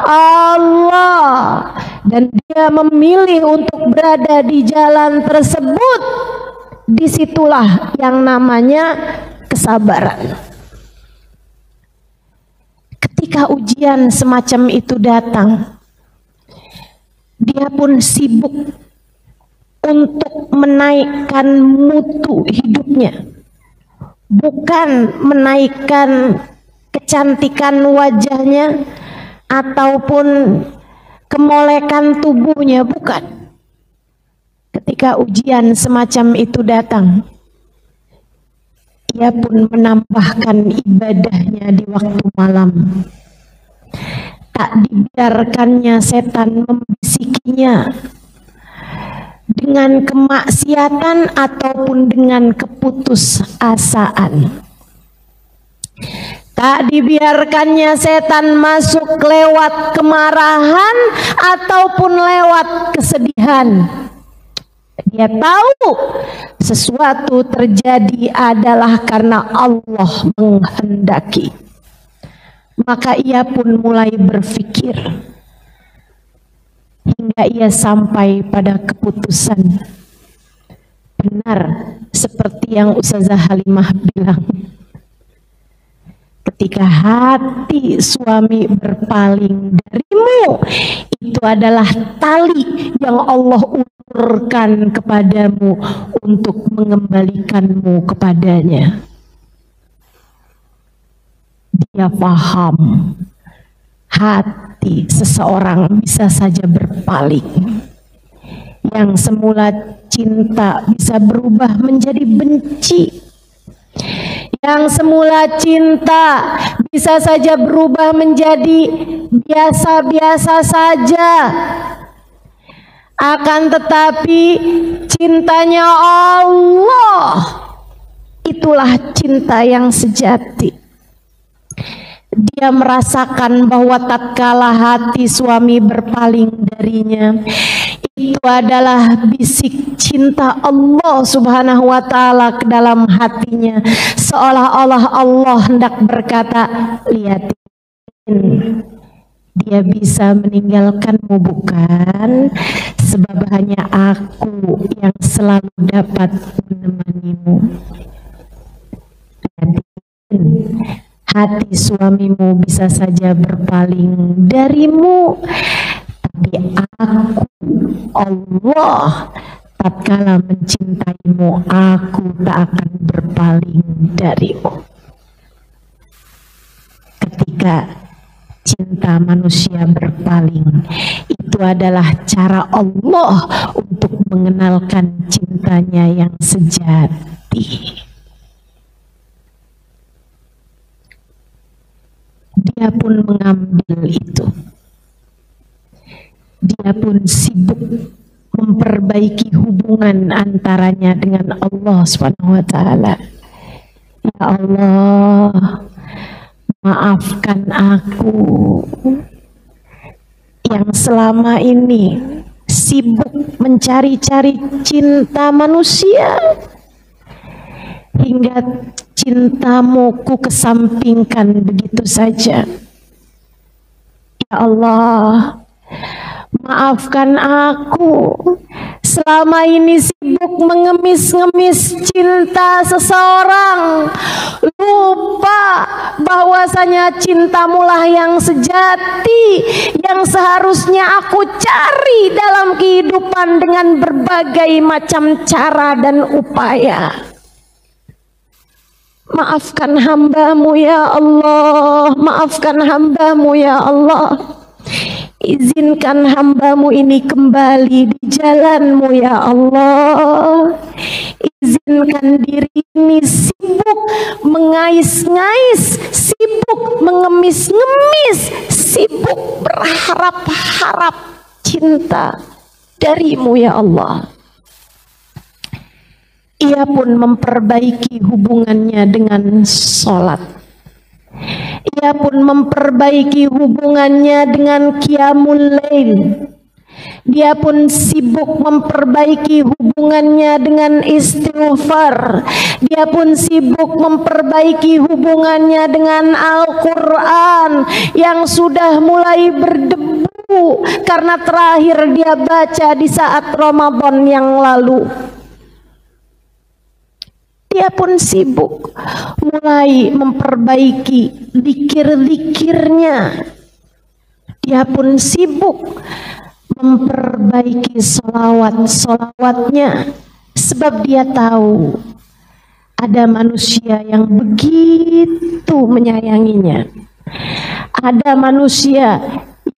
Allah. Dan dia memilih untuk berada di jalan tersebut. Disitulah yang namanya kesabaran. Ketika ujian semacam itu datang, dia pun sibuk untuk menaikkan mutu hidupnya, bukan menaikkan kecantikan wajahnya ataupun kemolekan tubuhnya, bukan. Ketika ujian semacam itu datang, ia pun menambahkan ibadahnya di waktu malam. Tak dibiarkannya setan membisikinya dengan kemaksiatan ataupun dengan keputusasaan. Tak dibiarkannya setan masuk lewat kemarahan ataupun lewat kesedihan. Dia tahu sesuatu terjadi adalah karena Allah menghendaki. Maka ia pun mulai berpikir hingga ia sampai pada keputusan. Benar seperti yang Ustazah Halimah bilang, ketika hati suami berpaling darimu, itu adalah tali yang Allah ulurkan kepadamu untuk mengembalikanmu kepadanya. Dia paham hati seseorang bisa saja berpaling. Yang semula cinta bisa berubah menjadi benci. Yang semula cinta bisa saja berubah menjadi biasa-biasa saja. Akan tetapi cintanya Allah, itulah cinta yang sejati. Dia merasakan bahwa tatkala hati suami berpaling darinya, itu adalah bisik cinta Allah Subhanahu wa Ta'ala ke dalam hatinya, seolah-olah Allah hendak berkata, lihatin, dia bisa meninggalkanmu bukan? Sebab hanya aku yang selalu dapat menemanimu. Lihatin, hati suamimu bisa saja berpaling darimu, tapi aku, Allah, tatkala mencintaimu, aku tak akan berpaling darimu. Ketika cinta manusia berpaling, itu adalah cara Allah untuk mengenalkan cintanya yang sejati. Dia pun mengambil itu. Dia pun sibuk memperbaiki hubungan antaranya dengan Allah Subhanahu wa taala. Ya Allah, maafkan aku yang selama ini sibuk mencari-cari cinta manusia hingga cintamu ku kesampingkan begitu saja. Ya Allah, maafkan aku selama ini sibuk mengemis-ngemis cinta seseorang, lupa bahwasanya cintamulah yang sejati, yang seharusnya aku cari dalam kehidupan dengan berbagai macam cara dan upaya. Maafkan hambamu ya Allah, maafkan hambamu ya Allah. Izinkan hambamu ini kembali di jalanmu ya Allah. Izinkan diri ini sibuk mengais-ngais, sibuk mengemis-ngemis, sibuk berharap-harap cinta darimu ya Allah. Ia pun memperbaiki hubungannya dengan sholat. Ia pun memperbaiki hubungannya dengan qiyamul lail. Dia pun sibuk memperbaiki hubungannya dengan istighfar. Dia pun sibuk memperbaiki hubungannya dengan Al-Quran yang sudah mulai berdebu karena terakhir dia baca di saat Ramadan yang lalu. Dia pun sibuk mulai memperbaiki zikir-zikirnya. Dia pun sibuk memperbaiki solawat-solawatnya. Sebab dia tahu ada manusia yang begitu menyayanginya. Ada manusia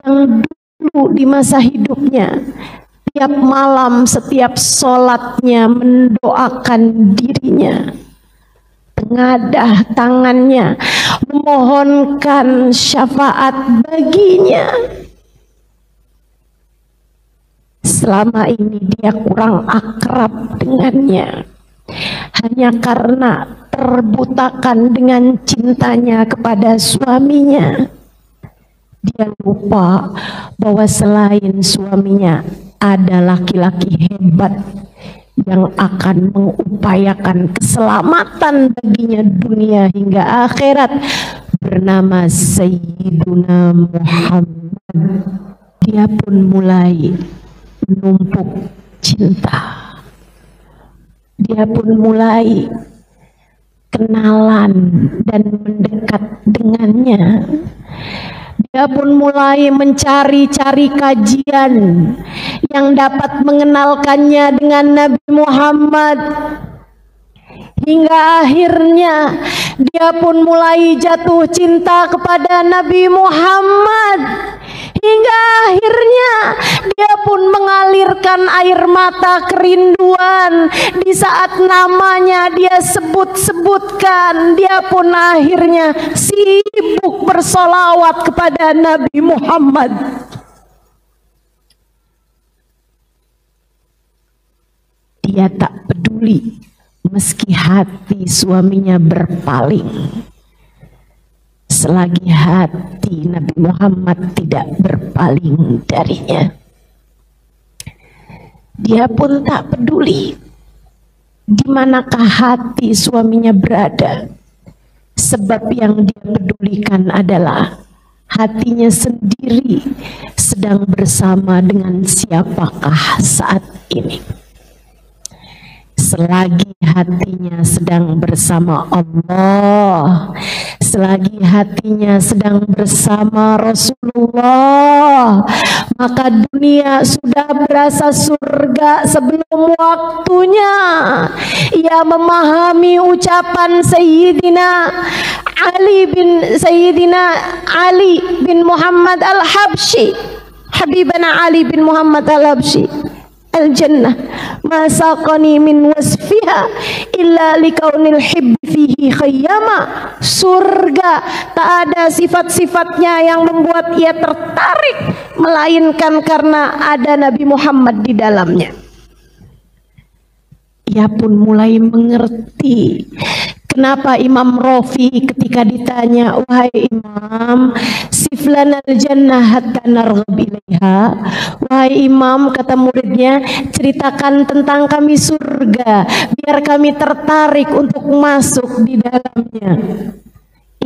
yang dulu di masa hidupnya setiap malam, setiap sholatnya mendoakan dirinya, tengadah tangannya, memohonkan syafaat baginya. Selama ini dia kurang akrab dengannya, hanya karena terbutakan dengan cintanya kepada suaminya. Dia lupa bahwa selain suaminya ada laki-laki hebat yang akan mengupayakan keselamatan baginya dunia hingga akhirat, bernama Sayyiduna Muhammad. Dia pun mulai menumpuk cinta. Dia pun mulai kenalan dan mendekat dengannya. Dia pun mulai mencari-cari kajian yang dapat mengenalkannya dengan Nabi Muhammad. Hingga akhirnya dia pun mulai jatuh cinta kepada Nabi Muhammad. Hingga akhirnya dia pun mengalirkan air mata kerinduan di saat namanya dia sebut-sebutkan. Dia pun akhirnya sibuk bersolawat kepada Nabi Muhammad. Dia tak peduli meski hati suaminya berpaling, selagi hati Nabi Muhammad tidak berpaling darinya. Dia pun tak peduli di manakah hati suaminya berada, sebab yang dia pedulikan adalah hatinya sendiri sedang bersama dengan siapakah saat ini. Selagi hatinya sedang bersama Allah, selagi hatinya sedang bersama Rasulullah, maka dunia sudah berasa surga sebelum waktunya. Ia memahami ucapan Sayyidina Ali bin Muhammad Al-Habsyi, Habibana Ali bin Muhammad Al-Habsyi, al-jannah ma saqani min wasfiha illa likaunil hibbi fihi khayyama. Surga tak ada sifat-sifatnya yang membuat ia tertarik melainkan karena ada Nabi Muhammad di dalamnya. Ia pun mulai mengerti kenapa Imam Rafi ketika ditanya, wahai Imam, siflanal jannah hatta narghab ilaiha. Wahai Imam, kata muridnya, ceritakan tentang kami surga biar kami tertarik untuk masuk di dalamnya.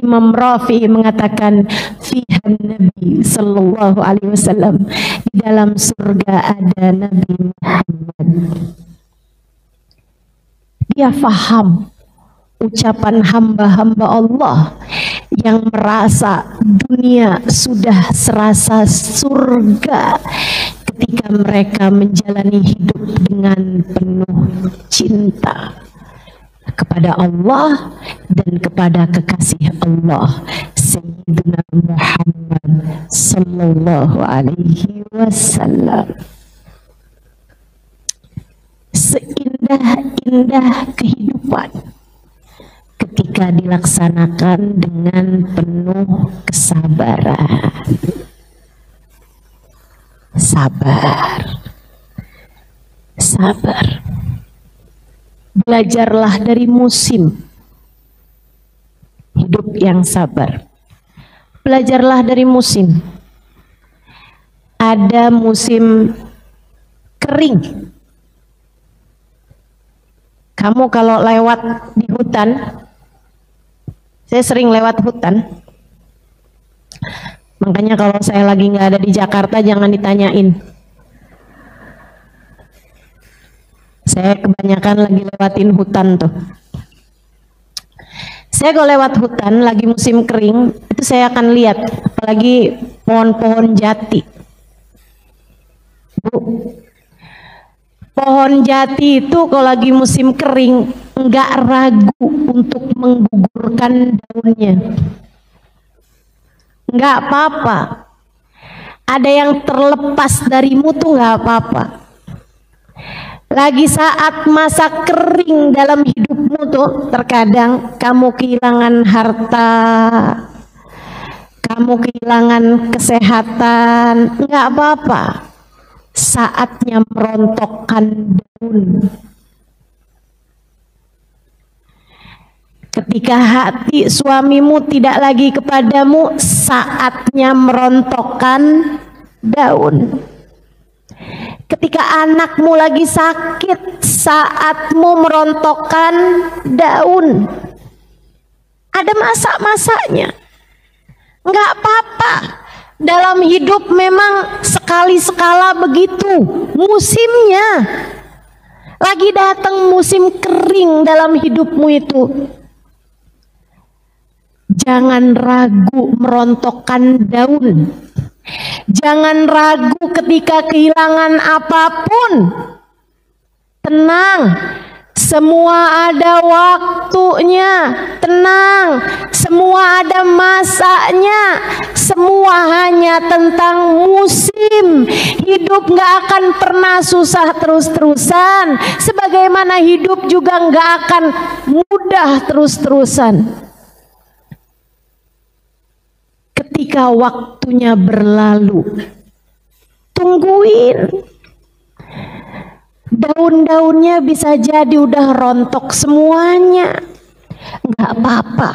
Imam Rafi mengatakan, fihan Nabi sallallahu alaihi wasallam, di dalam surga ada Nabi Muhammad. Dia faham ucapan hamba-hamba Allah yang merasa dunia sudah serasa surga ketika mereka menjalani hidup dengan penuh cinta kepada Allah dan kepada kekasih Allah Sayyidina Muhammad sallallahu alaihi wasallam. Seindah-indah kehidupan ketika dilaksanakan dengan penuh kesabaran. Sabar. Belajarlah dari musim hidup yang sabar. Belajarlah dari musim. Ada musim kering. Kamu kalau lewat di hutan, saya sering lewat hutan, makanya kalau saya lagi nggak ada di Jakarta jangan ditanyain. Saya kebanyakan lagi lewatin hutan tuh. Saya kalau lewat hutan lagi musim kering, itu saya akan lihat, apalagi pohon-pohon jati. Bu, pohon jati itu kalau lagi musim kering nggak ragu untuk menggugurkan daunnya. Nggak apa-apa. Ada yang terlepas darimu tuh nggak apa-apa. Lagi saat masa kering dalam hidupmu tuh, terkadang kamu kehilangan harta, kamu kehilangan kesehatan, nggak apa-apa. Saatnya merontokkan daun. Ketika hati suamimu tidak lagi kepadamu, saatnya merontokkan daun. Ketika anakmu lagi sakit, saatmu merontokkan daun. Ada masa-masanya. Enggak apa-apa. Dalam hidup memang sekali-sekala begitu musimnya. Lagi datang musim kering dalam hidupmu itu. Jangan ragu merontokkan daun. Jangan ragu ketika kehilangan apapun. Tenang, semua ada waktunya. Tenang, semua ada masanya. Semua hanya tentang musim. Hidup gak akan pernah susah terus-terusan. Sebagaimana hidup juga gak akan mudah terus-terusan. Ketika waktunya berlalu, tungguin. Daun-daunnya bisa jadi udah rontok semuanya. Nggak apa-apa,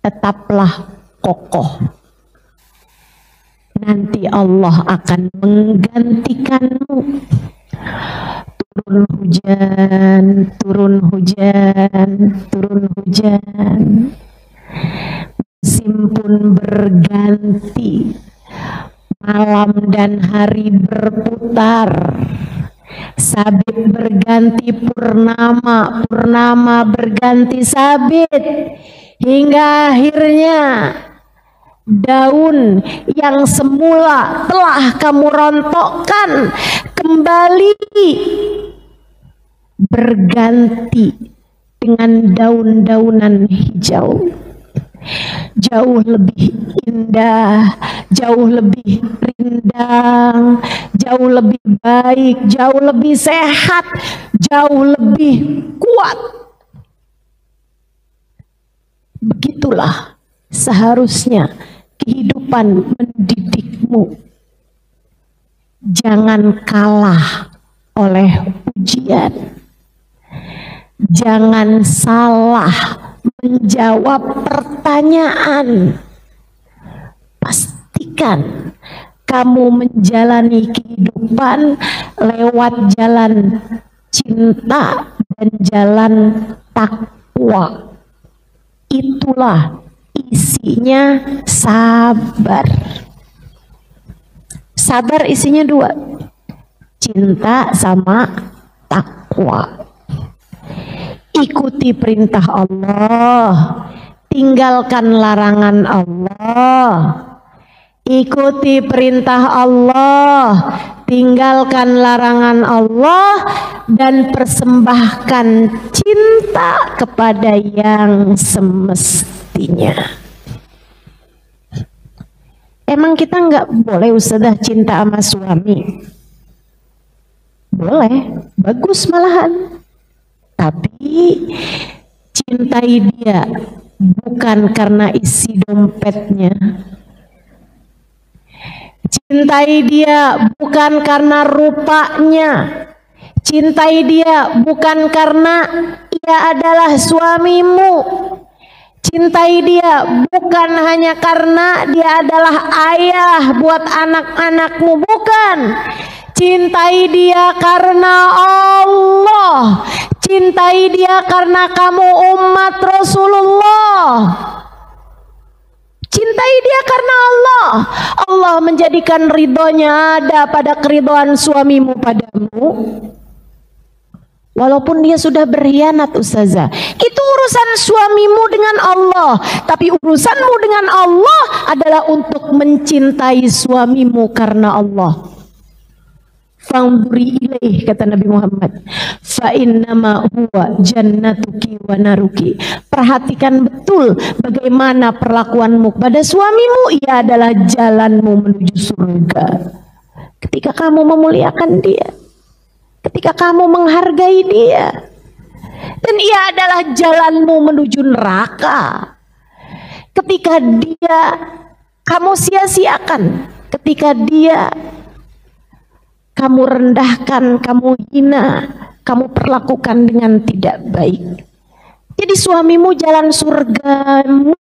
tetaplah kokoh. Nanti Allah akan menggantikanmu. Turun hujan, turun hujan, turun hujan. Musim pun berganti, malam dan hari berputar, sabit berganti purnama, purnama berganti sabit, hingga akhirnya daun yang semula telah kamu rontokkan kembali berganti dengan daun-daunan hijau. jauh lebih indah, jauh lebih rindang, jauh lebih baik, jauh lebih sehat, jauh lebih kuat. Begitulah seharusnya kehidupan mendidikmu. Jangan kalah oleh ujian. Jangan salah menjawab pertanyaan. Pastikan kamu menjalani kehidupan lewat jalan cinta dan jalan takwa. Itulah isinya sabar. Sabar isinya dua, cinta sama takwa. Ikuti perintah Allah, tinggalkan larangan Allah. Ikuti perintah Allah, tinggalkan larangan Allah, dan persembahkan cinta kepada yang semestinya. Emang kita nggak boleh Ustazah cinta sama suami? Boleh, bagus malahan. Tapi cintai dia bukan karena isi dompetnya. Cintai dia bukan karena rupanya. Cintai dia bukan karena ia adalah suamimu. Cintai dia bukan hanya karena dia adalah ayah buat anak-anakmu, bukan. Cintai dia karena Allah. Cintai dia karena kamu umat Rasulullah. Cintai dia karena Allah. Allah menjadikan ridhonya ada pada keridhaan suamimu padamu. Walaupun dia sudah berkhianat Ustazah, itu urusan suamimu dengan Allah. Tapi urusanmu dengan Allah adalah untuk mencintai suamimu karena Allah. Fangduri ilaih, kata Nabi Muhammad, fa innama huwa jannatuki wa naruki. Perhatikan betul bagaimana perlakuanmu pada suamimu, ia adalah jalanmu menuju surga. Ketika kamu memuliakan dia, ketika kamu menghargai dia, dan ia adalah jalanmu menuju neraka. Ketika dia kamu sia-siakan, ketika dia kamu rendahkan, kamu hina, kamu perlakukan dengan tidak baik. Jadi suamimu jalan surgamu,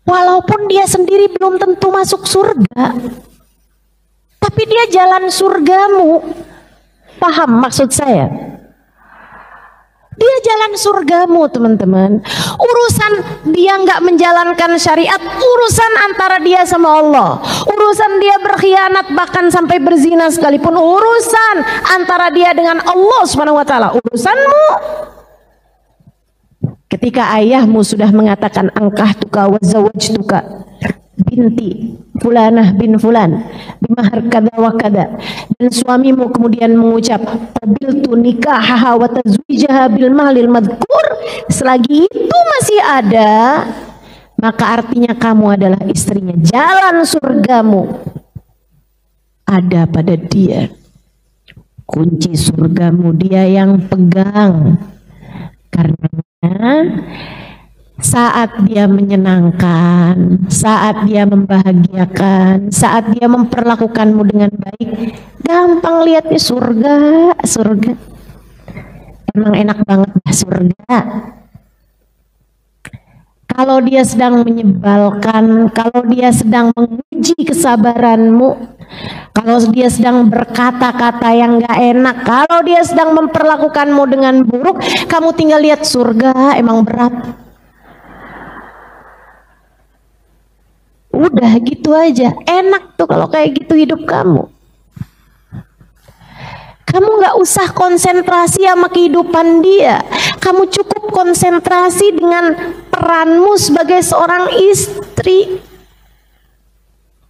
walaupun dia sendiri belum tentu masuk surga, tapi dia jalan surgamu. Paham maksud saya? Dia jalan surgamu, teman-teman. Urusan dia nggak menjalankan syariat, urusan antara dia sama Allah. Urusan dia berkhianat bahkan sampai berzina sekalipun, urusan antara dia dengan Allah Subhanahu wa taala. Urusanmu. Ketika ayahmu sudah mengatakan angkahtuka wa zawajtuka binti fulanah bin fulan bimahar kada wa kada, dan suamimu kemudian mengucap qabiltu nikahaha wa tazwijaha bil mahlil madhkur, selagi itu masih ada, maka artinya kamu adalah istrinya. Jalan surgamu ada pada dia. Kunci surgamu dia yang pegang. Karena saat dia menyenangkan, saat dia membahagiakan, saat dia memperlakukanmu dengan baik, gampang lihatnya surga, surga. Emang enak banget surga. Kalau dia sedang menyebalkan, kalau dia sedang menguji kesabaranmu, kalau dia sedang berkata-kata yang gak enak, kalau dia sedang memperlakukanmu dengan buruk, kamu tinggal lihat surga, emang berat. Udah gitu aja, enak tuh kalau kayak gitu hidup kamu. Kamu gak usah konsentrasi sama kehidupan dia. Kamu cukup konsentrasi dengan peranmu sebagai seorang istri.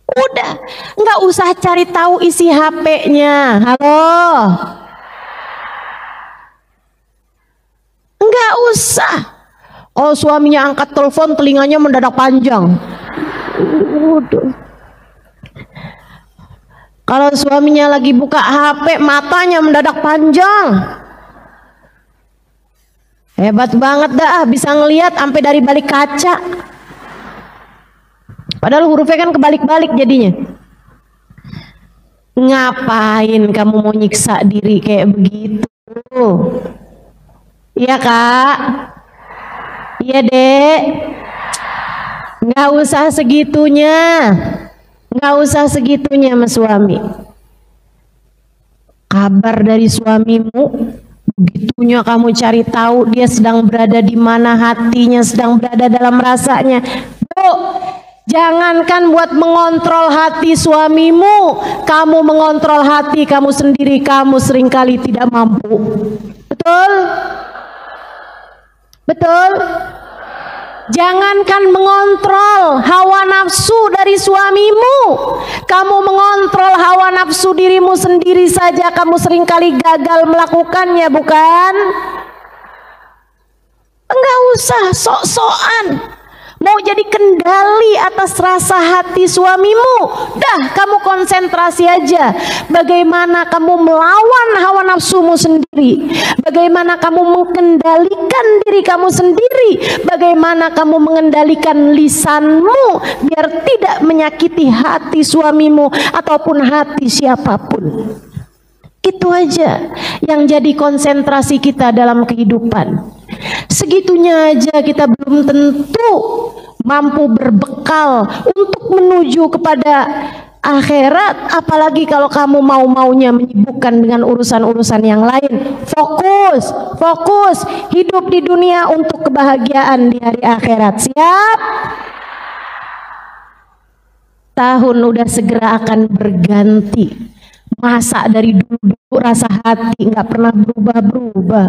Udah, gak usah cari tahu isi HP-nya. Halo? Gak usah. Oh, suaminya angkat telepon, telinganya mendadak panjang. Kalau suaminya lagi buka HP, matanya mendadak panjang. Hebat banget dah, bisa ngelihat sampai dari balik kaca. Padahal hurufnya kan kebalik-balik jadinya. Ngapain kamu mau nyiksa diri kayak begitu? Iya kak? Iya dek? Nggak usah segitunya. Nggak usah segitunya sama suami. Kabar dari suamimu, begitunya kamu cari tahu dia sedang berada di mana, hatinya sedang berada dalam rasanya. Bu, jangankan buat mengontrol hati suamimu, kamu mengontrol hati kamu sendiri, kamu seringkali tidak mampu. Betul? Betul? Jangankan mengontrol hawa nafsu dari suamimu, kamu mengontrol hawa nafsu dirimu sendiri saja kamu seringkali gagal melakukannya, bukan? Enggak usah sok-sokan mau jadi kendali atas rasa hati suamimu. Dah, kamu konsentrasi aja bagaimana kamu melawan hawa nafsumu sendiri, bagaimana kamu mengendalikan diri kamu sendiri, bagaimana kamu mengendalikan lisanmu biar tidak menyakiti hati suamimu ataupun hati siapapun. Itu aja yang jadi konsentrasi kita dalam kehidupan. Segitunya aja kita belum tentu mampu berbekal untuk menuju kepada akhirat, apalagi kalau kamu mau-maunya menyibukkan dengan urusan-urusan yang lain. Fokus hidup di dunia untuk kebahagiaan di hari akhirat. Siap? Tahun udah segera akan berganti. Masa dari dulu rasa hati nggak pernah berubah-berubah.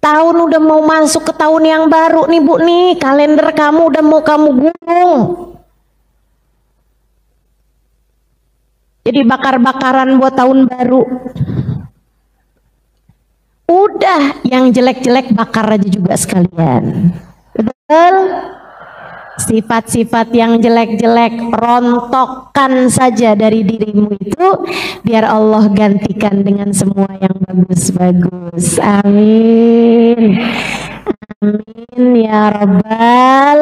Tahun udah mau masuk ke tahun yang baru nih Bu nih, kalender kamu udah mau kamu gulung. Jadi bakar-bakaran buat tahun baru. Udah, yang jelek-jelek bakar aja juga sekalian. Betul? Sifat-sifat yang jelek-jelek rontokkan saja dari dirimu itu, biar Allah gantikan dengan semua yang bagus-bagus. Amin. Amin ya rabbal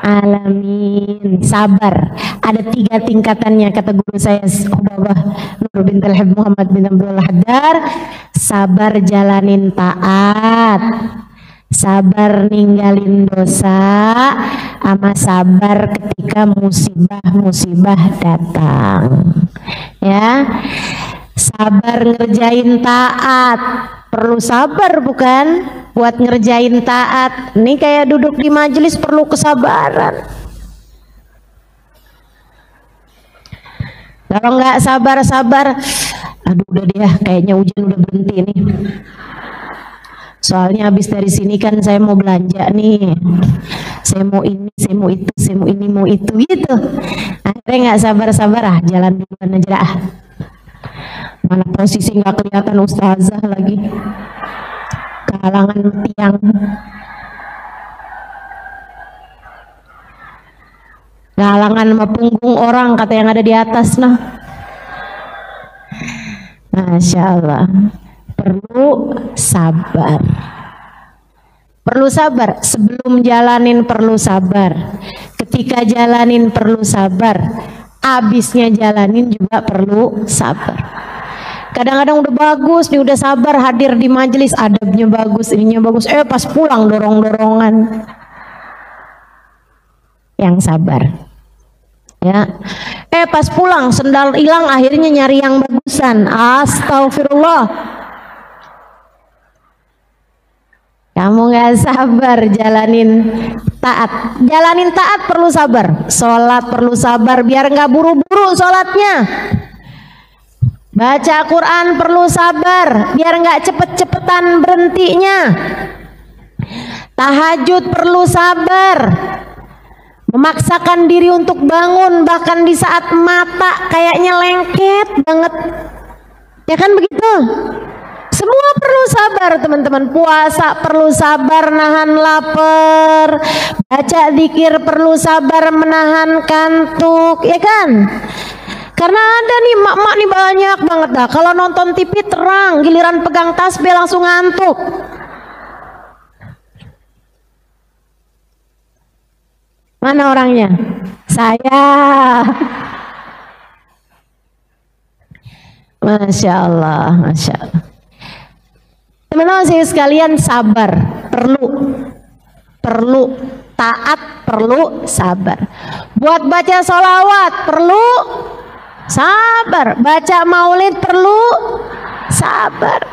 alamin. Sabar, ada 3 tingkatannya kata guru saya Ubabah Nur bintul Habib Muhammad bin Abdul Haddar. Sabar jalanin taat, sabar ninggalin dosa, sama sabar ketika musibah-musibah datang. Ya, sabar ngerjain taat, perlu sabar bukan? Buat ngerjain taat, ini kayak duduk di majelis perlu kesabaran. Kalau nggak sabar-sabar, aduh udah deh, kayaknya hujan udah berhenti nih. Soalnya habis dari sini kan saya mau belanja nih, saya mau ini, saya mau itu, saya mau ini, mau itu gitu. Akhirnya nggak sabar-sabar, jalan duluan aja dah. Mana posisi nggak kelihatan ustazah lagi, kehalangan tiang. Kehalangan sama punggung orang kata yang ada di atas nah. Masya Allah. Perlu sabar. Perlu sabar. Sebelum jalanin perlu sabar. Ketika jalanin perlu sabar. Abisnya jalanin juga perlu sabar. Kadang-kadang udah bagus nih, udah sabar hadir di majelis, adabnya bagus, ininya bagus. Pas pulang dorong-dorongan. Yang sabar. Ya. Pas pulang sendal hilang, akhirnya nyari yang bagusan. Astagfirullah. Kamu gak sabar jalanin taat. Jalanin taat perlu sabar. Sholat perlu sabar biar gak buru-buru sholatnya. Baca Quran perlu sabar biar gak cepet-cepetan berhentinya. Tahajud perlu sabar. Memaksakan diri untuk bangun bahkan di saat mata kayaknya lengket banget. Ya kan begitu? Semua perlu sabar teman-teman. Puasa perlu sabar nahan lapar, baca zikir perlu sabar menahan kantuk, ya kan? Karena ada nih mak-mak nih banyak banget dah. Kalau nonton TV terang, giliran pegang tasbih langsung ngantuk. Mana orangnya? Saya. Masya Allah, Masya Allah. Teman-teman saya sekalian, sabar perlu taat, perlu sabar. Buat baca sholawat perlu sabar, baca maulid perlu sabar.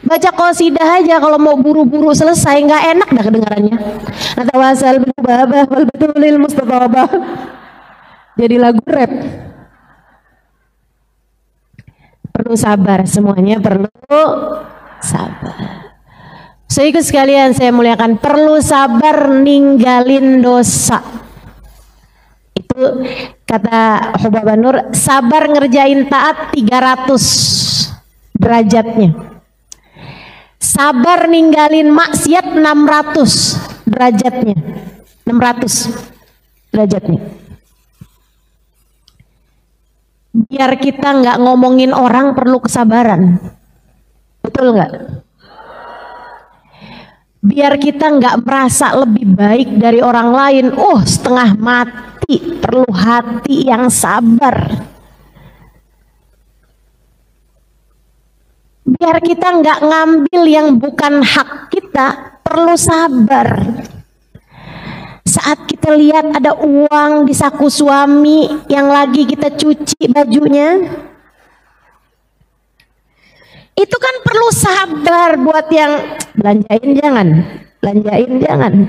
Baca qasidah aja kalau mau buru-buru selesai nggak enak dah kedengarannya. Natawasal bil babah wal batulil mustatabah. Jadi lagu rap. Perlu sabar, semuanya perlu sabar. Saudaraku sekalian saya muliakan, perlu sabar ninggalin dosa. Itu kata Hubab Nur, sabar ngerjain taat 300 derajatnya. Sabar ninggalin maksiat 600 derajatnya. 600 derajatnya. Biar kita nggak ngomongin orang perlu kesabaran. Betul nggak? Biar kita nggak merasa lebih baik dari orang lain. Setengah mati, perlu hati yang sabar. Biar kita nggak ngambil yang bukan hak kita, perlu sabar. Saat kita lihat ada uang di saku suami yang lagi kita cuci bajunya, itu kan perlu sabar. Buat yang belanjain jangan.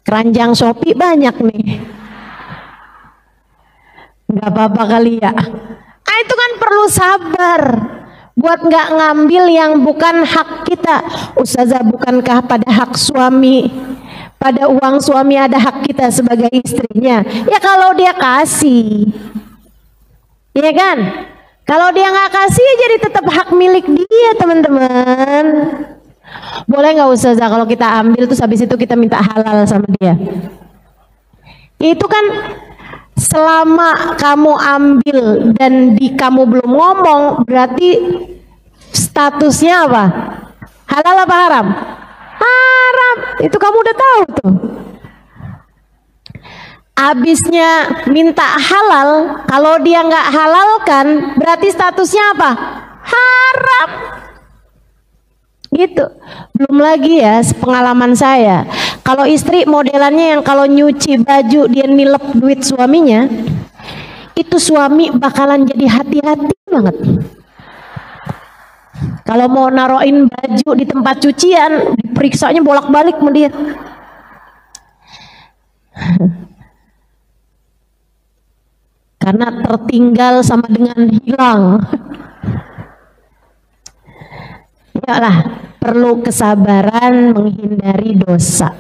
Keranjang Shopee banyak nih, nggak apa-apa kali ya. Itu kan perlu sabar. Buat nggak ngambil yang bukan hak kita. Ustazah, bukankah pada hak suami, pada uang suami ada hak kita sebagai istrinya? Ya kalau dia kasih, ya kan? Kalau dia nggak kasih ya jadi tetap hak milik dia teman-teman. Boleh nggak Ustazah kalau kita ambil terus habis itu kita minta halal sama dia? Itu kan selama kamu ambil dan kamu belum ngomong, berarti statusnya apa? Halal apa haram? Haram. Itu kamu udah tahu tuh. Abisnya minta halal, kalau dia nggak halalkan, berarti statusnya apa? Haram. Gitu. Belum lagi ya pengalaman saya, kalau istri modelannya yang kalau nyuci baju dia nilep duit suaminya, itu suami bakalan jadi hati-hati banget. Kalau mau naroin baju di tempat cucian, diperiksanya bolak-balik sama dia. Karena tertinggal sama dengan hilang. Yalah, perlu kesabaran menghindari dosa.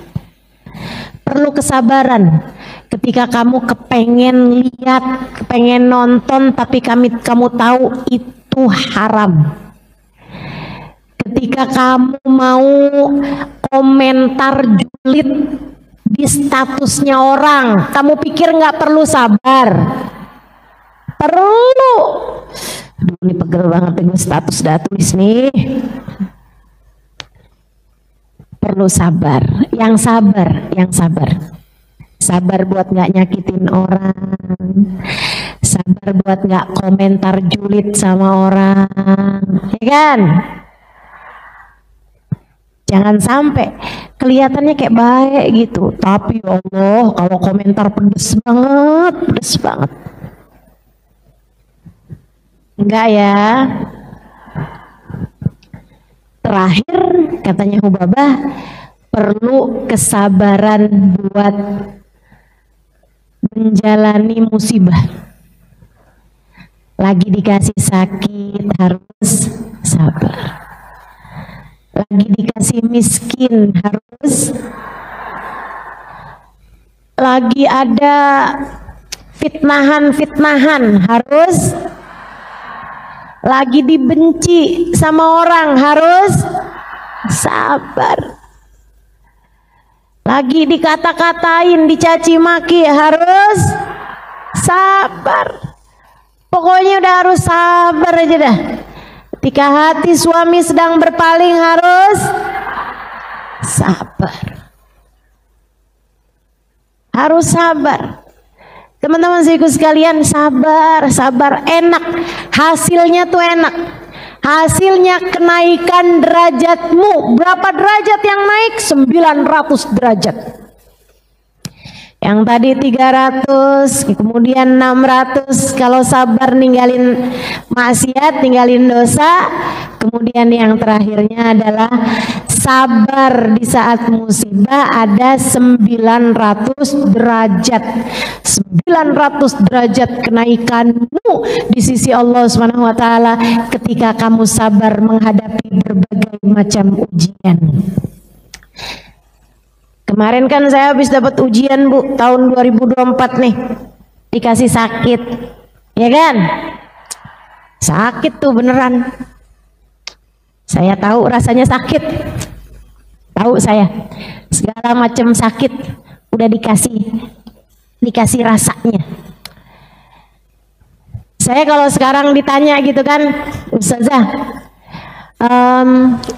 Perlu kesabaran ketika kamu kepengen lihat, kepengen nonton, tapi kamu tahu itu haram. Ketika kamu mau komentar julid di statusnya orang, kamu pikir nggak perlu sabar? Perlu. Aduh, ini pegel banget dengan status dah tulis nih. Perlu sabar, yang sabar. Sabar buat nggak nyakitin orang, sabar buat nggak komentar julid sama orang, ya kan? Jangan sampai kelihatannya kayak baik gitu, tapi ya Allah kalau komentar pedes banget. Enggak ya. Terakhir katanya Hubabah, perlu kesabaran buat menjalani musibah. Lagi dikasih sakit harus sabar. Lagi dikasih miskin harus, lagi ada fitnahan harus lagi dibenci sama orang harus sabar, lagi dikata-katain, dicaci maki harus sabar. Pokoknya udah harus sabar aja dah. Ketika hati suami sedang berpaling harus sabar. Harus sabar. Teman-teman saya sekalian, sabar, sabar, enak. Hasilnya tuh enak. Hasilnya kenaikan derajatmu. Berapa derajat yang naik? 900 derajat. Yang tadi 300, kemudian 600 kalau sabar ninggalin maksiat, ninggalin dosa. Kemudian yang terakhirnya adalah sabar di saat musibah ada 900 derajat. 900 derajat kenaikanmu di sisi Allah Subhanahu wa taala ketika kamu sabar menghadapi berbagai macam ujian. Kemarin kan saya habis dapat ujian Bu, tahun 2024 nih, dikasih sakit, ya kan? Sakit tuh beneran. Saya tahu rasanya sakit, tahu saya, segala macam sakit udah dikasih rasanya. Saya kalau sekarang ditanya gitu kan, Ustazah,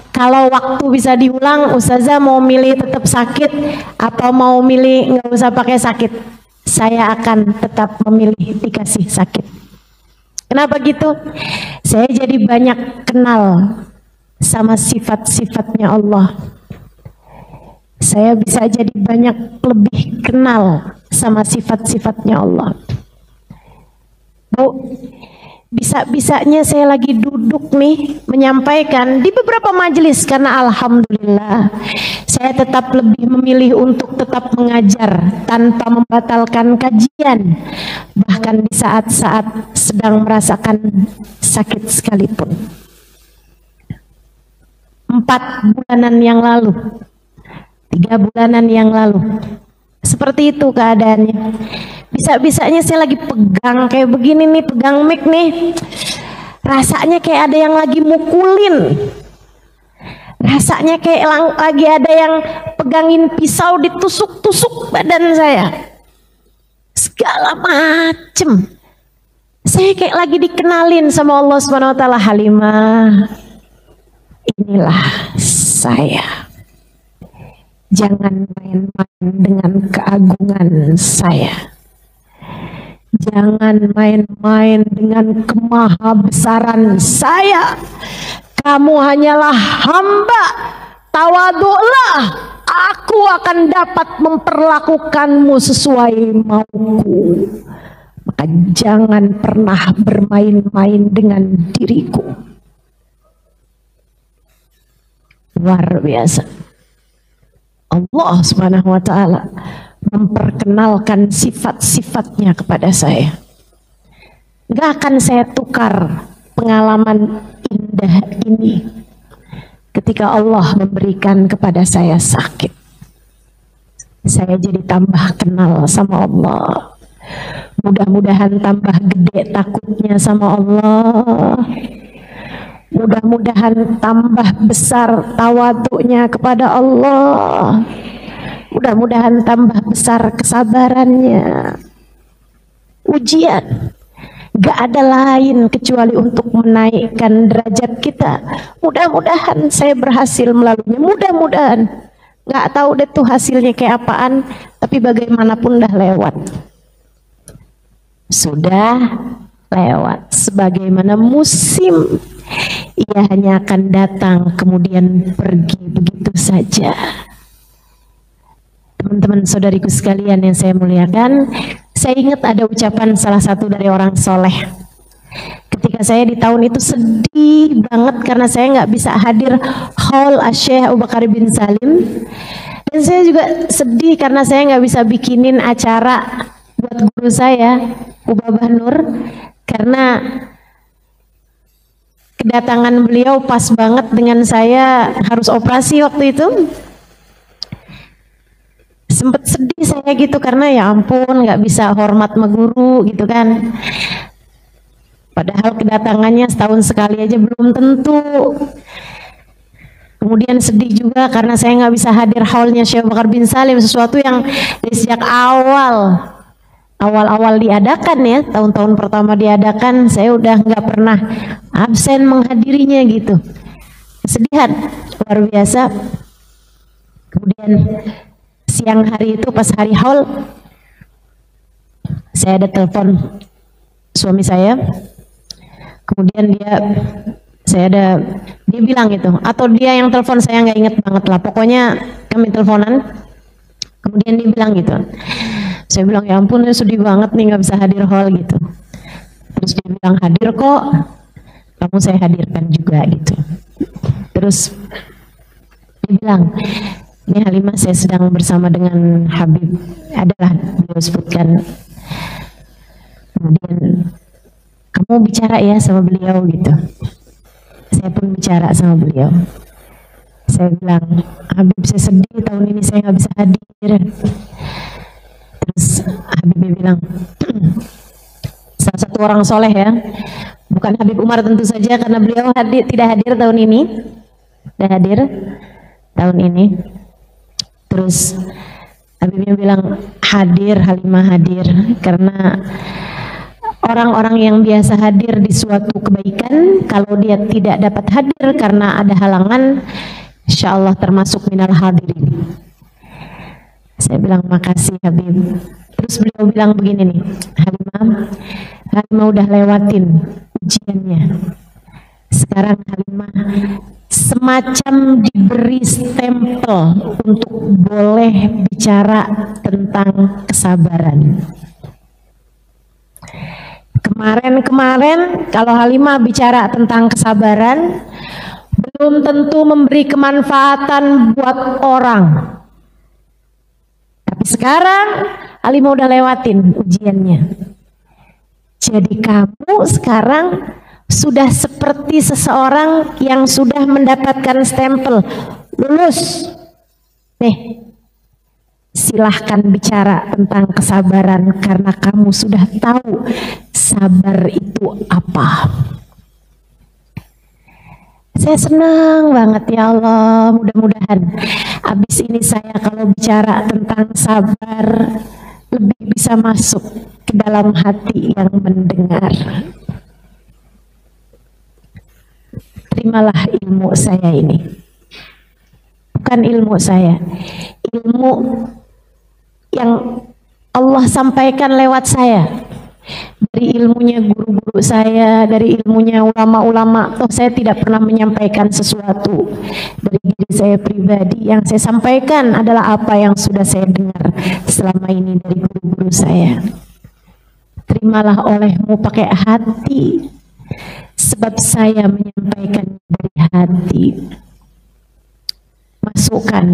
kalau waktu bisa diulang, Ustazah mau milih tetap sakit atau mau milih nggak usah pakai sakit? Saya akan tetap memilih dikasih sakit. Kenapa gitu? Saya jadi banyak kenal sama sifat-sifatnya Allah. Saya bisa jadi banyak lebih kenal sama sifat-sifatnya Allah. Bu, bisa-bisanya saya lagi duduk nih menyampaikan di beberapa majelis karena alhamdulillah saya tetap lebih memilih untuk tetap mengajar tanpa membatalkan kajian, bahkan di saat-saat sedang merasakan sakit sekalipun. 4 bulanan yang lalu, 3 bulanan yang lalu, seperti itu keadaannya. Bisa-bisanya saya lagi pegang kayak begini nih, pegang mic nih, rasanya kayak ada yang lagi mukulin, rasanya kayak lagi ada yang pegangin pisau ditusuk-tusuk badan saya, segala macem. Saya kayak lagi dikenalin sama Allah Subhanahu wa taala, Halimah, inilah saya. Jangan main-main dengan keagungan saya. Jangan main-main dengan kemahabesaran saya. Kamu hanyalah hamba. Tawaduklah. Aku akan dapat memperlakukanmu sesuai mauku. Maka jangan pernah bermain-main dengan diriku. Luar biasa. Allah Subhanahu wa taala memperkenalkan sifat-sifatnya kepada saya. Gak akan saya tukar pengalaman indah ini ketika Allah memberikan kepada saya sakit. Saya jadi tambah kenal sama Allah. Mudah-mudahan tambah gede takutnya sama Allah. Mudah-mudahan tambah besar tawaduknya kepada Allah. Mudah-mudahan tambah besar kesabarannya. Ujian gak ada lain kecuali untuk menaikkan derajat kita. Mudah-mudahan saya berhasil melaluinya. Mudah-mudahan. Gak tahu deh tuh hasilnya kayak apaan, tapi bagaimanapun dah lewat. Sudah lewat. Sebagaimana musim, ia hanya akan datang kemudian pergi begitu saja. Teman-teman saudariku sekalian yang saya muliakan, saya ingat ada ucapan salah satu dari orang soleh. Ketika saya di tahun itu sedih banget karena saya nggak bisa hadir haul Syekh Abu Bakar bin Salim, dan saya juga sedih karena saya nggak bisa bikinin acara buat guru saya Ubabah Nur, karena kedatangan beliau pas banget dengan saya harus operasi waktu itu. Sempet sedih saya gitu karena ya ampun nggak bisa hormat sama guru gitu kan. Padahal kedatangannya setahun sekali aja belum tentu. Kemudian sedih juga karena saya nggak bisa hadir haulnya Syekh Bakar bin Salim, sesuatu yang dari sejak awal diadakan ya, tahun-tahun pertama diadakan, saya udah nggak pernah absen menghadirinya gitu. Kesedihan luar biasa. Kemudian siang hari itu pas hari haul, saya ada telepon suami saya. Kemudian dia bilang gitu, atau dia yang telepon, saya nggak inget banget lah. Pokoknya kami teleponan. Kemudian dia bilang gitu. Saya bilang ya ampun, sedih banget nih nggak bisa hadir hall gitu. Terus dia bilang hadir kok, kamu saya hadirkan juga gitu. Terus dia bilang, ini Halimah saya sedang bersama dengan Habib, adalah beliau sebutkan. Kemudian kamu bicara ya sama beliau gitu. Saya pun bicara sama beliau. Saya bilang, Habib saya sedih tahun ini saya nggak bisa hadir. Terus Habibnya bilang, salah satu orang soleh ya, bukan Habib Umar tentu saja karena beliau tidak hadir tahun ini, tidak hadir tahun ini. Terus Habibnya bilang, hadir Halimah, hadir, karena orang-orang yang biasa hadir di suatu kebaikan, kalau dia tidak dapat hadir karena ada halangan, insya Allah termasuk minal hadirin. Saya bilang makasih Habib. Terus beliau bilang begini nih, Halimah udah lewatin ujiannya. Sekarang Halimah semacam diberi stempel untuk boleh bicara tentang kesabaran. Kemarin kalau Halimah bicara tentang kesabaran, belum tentu memberi kemanfaatan buat orang. Tapi sekarang Halimah udah lewatin ujiannya. Jadi kamu sekarang sudah seperti seseorang yang sudah mendapatkan stempel lulus. Nih, silahkan bicara tentang kesabaran karena kamu sudah tahu sabar itu apa. Saya senang banget ya Allah, mudah-mudahan habis ini saya kalau bicara tentang sabar lebih bisa masuk ke dalam hati yang mendengar. Terimalah ilmu saya ini. Bukan ilmu saya, ilmu yang Allah sampaikan lewat saya. Dari ilmunya guru-guru saya, dari ilmunya ulama-ulama. Toh saya tidak pernah menyampaikan sesuatu dari diri saya pribadi. Yang saya sampaikan adalah apa yang sudah saya dengar selama ini dari guru-guru saya. Terimalah olehmu pakai hati, sebab saya menyampaikan dari hati. Masukkan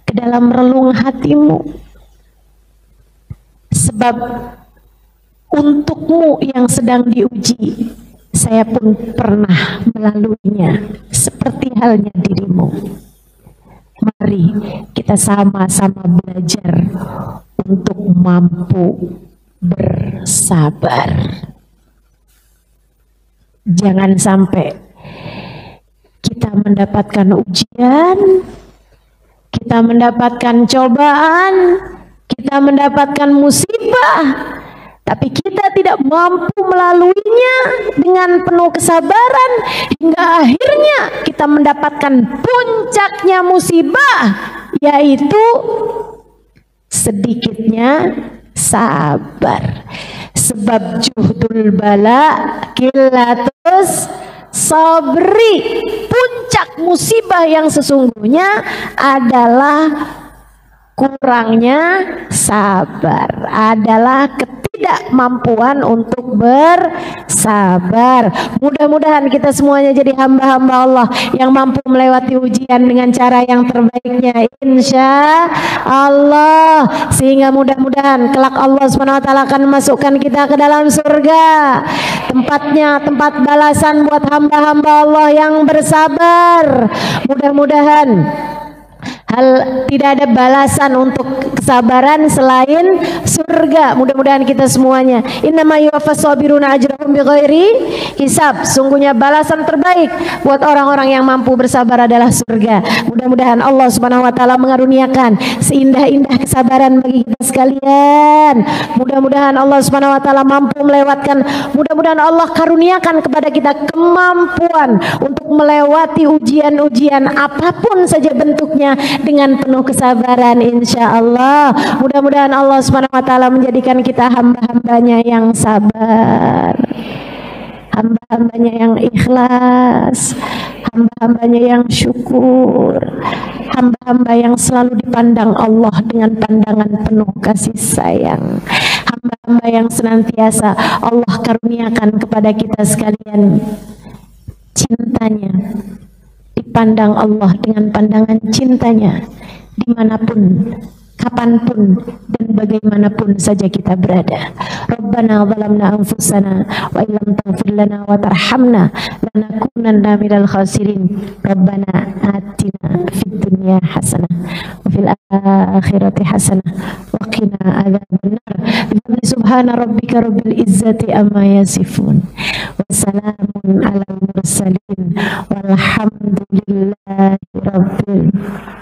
ke dalam relung hatimu, sebab untukmu yang sedang diuji, saya pun pernah melaluinya seperti halnya dirimu. Mari kita sama-sama belajar untuk mampu bersabar. Jangan sampai kita mendapatkan ujian, kita mendapatkan cobaan, kita mendapatkan musibah, tapi kita tidak mampu melaluinya dengan penuh kesabaran hingga akhirnya kita mendapatkan puncaknya musibah, yaitu sedikitnya sabar. Sebab juhdul bala kilatus sabri. Puncak musibah yang sesungguhnya adalah kurangnya sabar, adalah ketidakmampuan untuk bersabar. Mudah-mudahan kita semuanya jadi hamba-hamba Allah yang mampu melewati ujian dengan cara yang terbaiknya, insya Allah, sehingga mudah-mudahan kelak Allah SWT akan masukkan kita ke dalam surga, tempatnya tempat balasan buat hamba-hamba Allah yang bersabar. Mudah-mudahan tidak ada balasan untuk kesabaran selain surga. Mudah-mudahan kita semuanya. Innama yuwaffas sabiruna ajrahum bighairi hisab. Sungguhnya balasan terbaik buat orang-orang yang mampu bersabar adalah surga. Mudah-mudahan Allah Subhanahu wa taala mengaruniakan seindah-indah kesabaran bagi kita sekalian. Mudah-mudahan Allah Subhanahu wa taala mampu melewatkan, mudah-mudahan Allah karuniakan kepada kita kemampuan untuk melewati ujian-ujian apapun saja bentuknya dengan penuh kesabaran insyaallah. Mudah-mudahan Allah Subhanahu wa taala menjadikan kita hamba-hambanya yang sabar, hamba-hambanya yang ikhlas, hamba-hambanya yang syukur, hamba-hamba yang selalu dipandang Allah dengan pandangan penuh kasih sayang, hamba-hamba yang senantiasa Allah karuniakan kepada kita sekalian cintanya, dipandang Allah dengan pandangan cintanya dimanapun, kapanpun, dan bagaimanapun saja kita berada. Rabbana zalamna anfusana wa illam taghfir lana wa tarhamna lanakunanna minal khasirin. Rabbana atina fid dunya hasanah wa fil akhirati hasanah wa qina adzabannar. Subhana rabbika rabbil izzati amma yasifun wa salamun alal mursalin walhamdulillahi rabbil